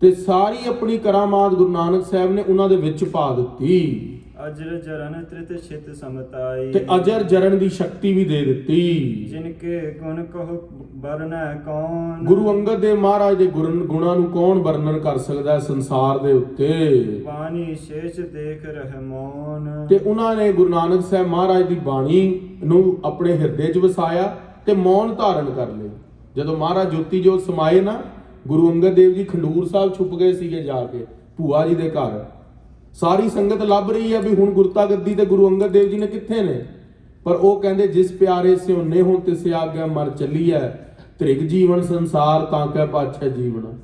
ਤੇ ਸਾਰੀ ਆਪਣੀ ਕਰਾਮਾਤ ਗੁਰੂ ਨਾਨਕ ਸਾਹਿਬ ਨੇ ਉਹਨਾਂ ਦੇ ਵਿੱਚ ਪਾ ਦਿੱਤੀ। ਅਜਰ ਜਰਨ ਤ੍ਰਿਤ ਛਿਤ ਸਮਤਾਈ, ਤੇ ਅਜਰ ਜਰਨ ਦੀ ਸ਼ਕਤੀ ਵੀ ਦੇ ਦਿੱਤੀ। ਜਿਨਕੇ ਗੁਣ ਕਹੋ ਵਰਨੈ ਕੌਣ, ਗੁਰੂ ਅੰਗਦ ਦੇਵ ਮਹਾਰਾਜ ਦੇ ਗੁਣਾਂ ਨੂੰ ਕੌਣ ਵਰਣਨ ਕਰ ਸਕਦਾ ਹੈ ਸੰਸਾਰ ਦੇ ਉੱਤੇ। ਬਾਣੀ ਸ਼ੇਸ਼ ਦੇਖ ਰਹਿ ਮੌਨ, ਤੇ ਉਹਨਾਂ ਨੇ ਗੁਰੂ ਨਾਨਕ ਸਾਹਿਬ ਮਹਾਰਾਜ ਦੀ ਬਾਣੀ ਨੂੰ ਆਪਣੇ ਹਿਰਦੇ 'ਚ ਵਸਾਇਆ ਤੇ ਮੌਨ ਧਾਰਨ ਕਰ ਲਏ। ਜਦੋਂ ਮਹਾਰਾਜ ਜੋਤੀ ਜੋਤ ਸਮਾਏ ਨਾ, ਗੁਰੂ ਅੰਗਦ ਦੇਵ ਜੀ ਖੰਡੂਰ ਸਾਹਿਬ ਛੁਪ ਗਏ ਸੀਗੇ ਜਾ ਕੇ ਭੂਆ ਜੀ ਦੇ ਘਰ। ਸਾਰੀ ਸੰਗਤ ਲੱਭ ਰਹੀ ਹੈ ਵੀ ਹੁਣ ਗੁਰਤਾ ਗੱਦੀ ਤੇ ਗੁਰੂ ਅੰਗਦ ਦੇਵ ਜੀ ਨੇ ਕਿੱਥੇ ਨੇ, ਪਰ ਉਹ ਕਹਿੰਦੇ ਜਿਸ ਪਿਆਰੇ ਸਿਉ ਨੇਹੋਂ ਤਿਸ ਆਗਿਆ ਮਰ ਚੱਲੀਐ, ਧ੍ਰਿਗ ਜੀਵਨ ਸੰਸਾਰ ਤਾਂ ਕੈ ਪਾਛੈ ਜੀਵਨ।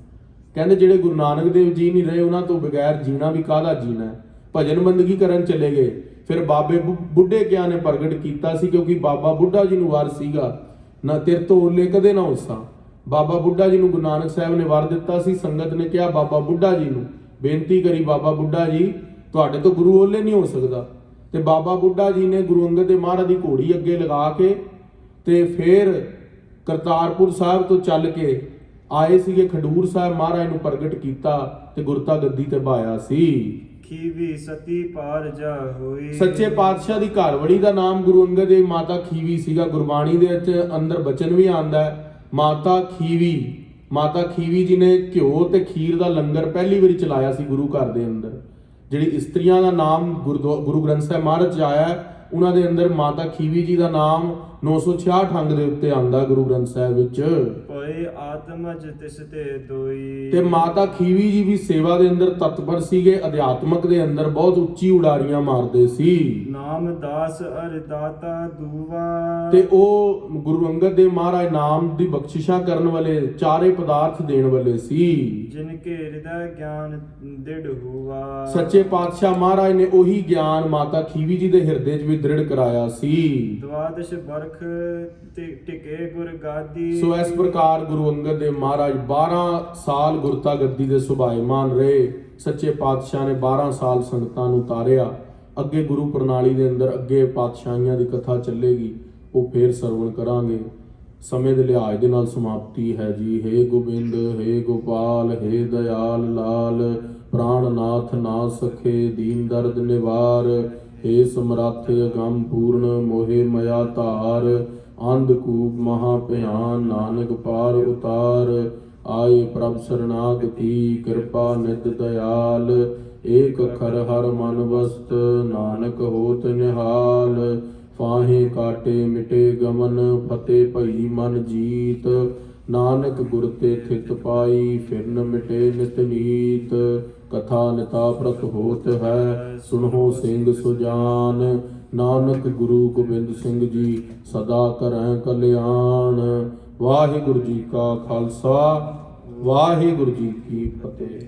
ਕਹਿੰਦੇ ਜਿਹੜੇ ਗੁਰੂ ਨਾਨਕ ਦੇਵ ਜੀ ਨਹੀਂ ਰਹੇ ਉਹਨਾਂ ਤੋਂ ਬਗੈਰ ਜੀਣਾ ਵੀ ਕਾਹਦਾ ਜੀਣਾ ਹੈ। ਭਜਨ ਬੰਦਗੀ ਕਰਨ ਚਲੇ ਗਏ। ਫਿਰ ਬਾਬੇ ਬੁੱਢੇ ਕਿਆਂ ਨੇ ਪ੍ਰਗਟ ਕੀਤਾ ਸੀ, ਕਿਉਂਕਿ ਬਾਬਾ ਬੁੱਢਾ ਜੀ ਨੂੰ ਵਾਰ ਸੀਗਾ ਨਾ ਤੇਰੇ ਤੋਂ ਓਲੇ ਕਦੇ ਨਾ ਹੋਸਾਂ। ਬਾਬਾ ਬੁੱਢਾ ਜੀ ਨੂੰ ਗੁਰੂ ਨਾਨਕ ਸਾਹਿਬ ਨੇ ਵਰ ਦਿੱਤਾ ਸੀ। ਸੰਗਤ ਨੇ ਕਿਹਾ ਬਾਬਾ ਬੁੱਢਾ ਜੀ ਨੂੰ, ਬੇਨਤੀ ਕਰੀ ਬਾਬਾ ਬੁੱਢਾ ਜੀ ਤੁਹਾਡੇ ਤੋਂ ਗੁਰੂ ਓਲੇ ਨਹੀਂ ਹੋ ਸਕਦਾ। ਤੇ ਬਾਬਾ ਬੁੱਢਾ ਜੀ ਨੇ ਗੁਰੂ ਅੰਗਦ ਦੇਵ ਮਹਾਰਾਜ ਦੀ ਘੋੜੀ ਅੱਗੇ ਲਗਾ ਕੇ ਤੇ ਫਿਰ ਕਰਤਾਰਪੁਰ ਸਾਹਿਬ ਤੋਂ ਚੱਲ ਕੇ ਆਏ ਸੀਗੇ ਖਡੂਰ ਸਾਹਿਬ, ਮਹਾਰਾਜ ਨੂੰ ਪ੍ਰਗਟ ਕੀਤਾ ਤੇ ਗੁਰਤਾ ਗੱਦੀ ਤੇ ਬਾਇਆ ਸੀ। ਖੀਵੀ ਸਤੀ ਪਾਰ ਜਾ ਹੋਈ। ਸੱਚੇ ਪਾਤਸ਼ਾਹ ਦੀ ਘਰਵੜੀ ਦਾ ਨਾਮ ਗੁਰੂ ਅੰਗਦ ਦੇਵ ਮਾਤਾ ਖੀਵੀ ਸੀਗਾ। ਗੁਰਬਾਣੀ ਦੇ ਵਿੱਚ ਅੰਦਰ ਬਚਨ ਵੀ ਆਂਦਾ ਹੈ ਮਾਤਾ ਖੀਵੀ। ਮਾਤਾ ਖੀਵੀ ਜੀ ਨੇ ਘਿਓ ਤੇ ਖੀਰ ਦਾ ਲੰਗਰ ਪਹਿਲੀ ਵਾਰੀ ਚਲਾਇਆ ਸੀ ਗੁਰੂ ਘਰ ਦੇ ਅੰਦਰ। ਜਿਹੜੀ ਇਸਤਰੀਆਂ ਦਾ ਨਾਮ ਗੁਰੂ ਗ੍ਰੰਥ ਸਾਹਿਬ ਮਹਾਰਾਜ 'ਚ ਆਇਆ ਉਹਨਾਂ ਦੇ ਅੰਦਰ ਮਾਤਾ ਖੀਵੀ ਜੀ ਦਾ ਨਾਮ 966 ਅੰਗ ਦੇ ਉੱਤੇ ਆਂਦਾ ਗੁਰੂ ਗ੍ਰੰਥ ਸਾਹਿਬ ਵਿੱਚ। ਓਏ ਆਤਮਜ ਤਿਸ ਤੇ ਦੋਈ। ਤੇ ਮਾਤਾ ਖੀਵੀ ਜੀ ਵੀ ਸੇਵਾ ਦੇ ਅੰਦਰ ਤਤਪਰ ਸੀਗੇ, ਅਧਿਆਤਮਕ ਦੇ ਅੰਦਰ ਬਹੁਤ ਉੱਚੀ ਉਡਾਰੀਆਂ ਮਾਰਦੇ ਸੀ। ਨਾਮ ਦਾਸ ਅਰ ਦਾਤਾ ਦੂਵਾ। ਤੇ ਉਹ ਗੁਰੂ ਅੰਗਦ ਦੇਵ ਮਹਾਰਾਜ ਨਾਮ ਦੀ ਬਖਸ਼ਿਸ਼ਾਂ ਕਰਨ ਵਾਲੇ, ਚਾਰੇ ਪਦਾਰਥ ਦੇਣ ਵਾਲੇ ਸੀ। ਜਿਨ ਕੇ ਹਿਰਦੈ ਗਿਆਨ ਦ੍ਰਿੜ ਹੁਆ। ਸੱਚੇ ਪਾਤਸ਼ਾਹ ਮਹਾਰਾਜ ਨੇ ਉਹੀ ਗਿਆਨ ਮਾਤਾ ਖੀਵੀ ਜੀ ਦੇ ਹਿਰਦੇ 'ਚ ਵੀ ਦ੍ਰਿੜ ਕਰਾਇਆ ਸੀ। ਦਵਾਦਸ਼ ਬਰਖ ਟਿਕੇ ਗੁਰ ਗਾਦੀ। ਸੋ ਇਸ ਪ੍ਰਕਾਰ ਗੁਰੂ ਅੰਗਦ ਦੇਵ ਮਹਾਰਾਜ 12 ਸਾਲ ਗੁਰਤਾ ਗੱਦੀ ਦੇ ਸੁਭਾਏਮਾਨ ਰਹੇ। ਸੱਚੇ ਪਾਤਸ਼ਾਹ ਨੇ 12 ਸਾਲ ਸੰਗਤਾਂ ਨੂੰ ਤਾਰਿਆ। ਅੱਗੇ ਗੁਰੂ ਪ੍ਰਣਾਲੀ ਦੇ ਅੰਦਰ ਅੱਗੇ ਪਾਤਸ਼ਾਹੀਆਂ ਦੀ ਕਥਾ ਚੱਲੇਗੀ, ਉਹ ਫੇਰ ਸਰਵਣ ਕਰਾਂਗੇ। ਸਮੇਂ ਦੇ ਲਿਹਾਜ਼ ਦੇ ਨਾਲ ਸਮਾਪਤੀ ਹੈ ਜੀ। ਹੇ ਗੋਬਿੰਦ, ਹੇ ਗੋਪਾਲ, ਹੇ ਦਇਆਲ ਲਾਲ, ਪ੍ਰਾਣਨਾਥ ਨਾ ਸਖੇ ਦੀਨ ਦਰਦ ਨਿਵਾਰ। ਹੇ ਸਮਰੱਥ ਅਗੰਮ ਪੂਰਨ ਮੋਹਿ ਮਇਆ ਧਾਰ। ਅੰਧਕੂਪ ਮਹਾ ਭਿਆਨ ਨਾਨਕ ਪਾਰ ਉਤਾਰ। ਆਏ ਪ੍ਰਭ ਸਰਨਾਗਤੀ ਕਿਰਪਾ ਨਿਤ ਦਇਆਲ। ਏਕ ਅਖਰ ਹਰ ਮਨ ਵਸਤ ਨਾਨਕ ਹੋਤ ਨਿਹਾਲ। ਫਾਹੇ ਕਾਟੇ ਮਿਟੇ ਗਮਨ ਫਤਿਹ ਭਈ ਮਨ ਜੀਤ। ਨਾਨਕ ਗੁਰ ਤੇ ਥਿਤ ਪਾਈ ਫਿਰਨ ਮਿਟੇ ਨਿਤ ਨੀਤ। ਕਥਾ ਨਿਤਾ ਪ੍ਰਤ ਹੋਤ ਹੈ ਸੁਣੋ ਸਿੰਘ ਸੁਜਾਨ। ਨਾਨਕ ਗੁਰੂ ਗੋਬਿੰਦ ਸਿੰਘ ਜੀ ਸਦਾ ਕਰੈ ਕਲਿਆਣ। ਵਾਹਿਗੁਰੂ ਜੀ ਕਾ ਖਾਲਸਾ, ਵਾਹਿਗੁਰੂ ਜੀ ਕੀ ਫਤਿਹ।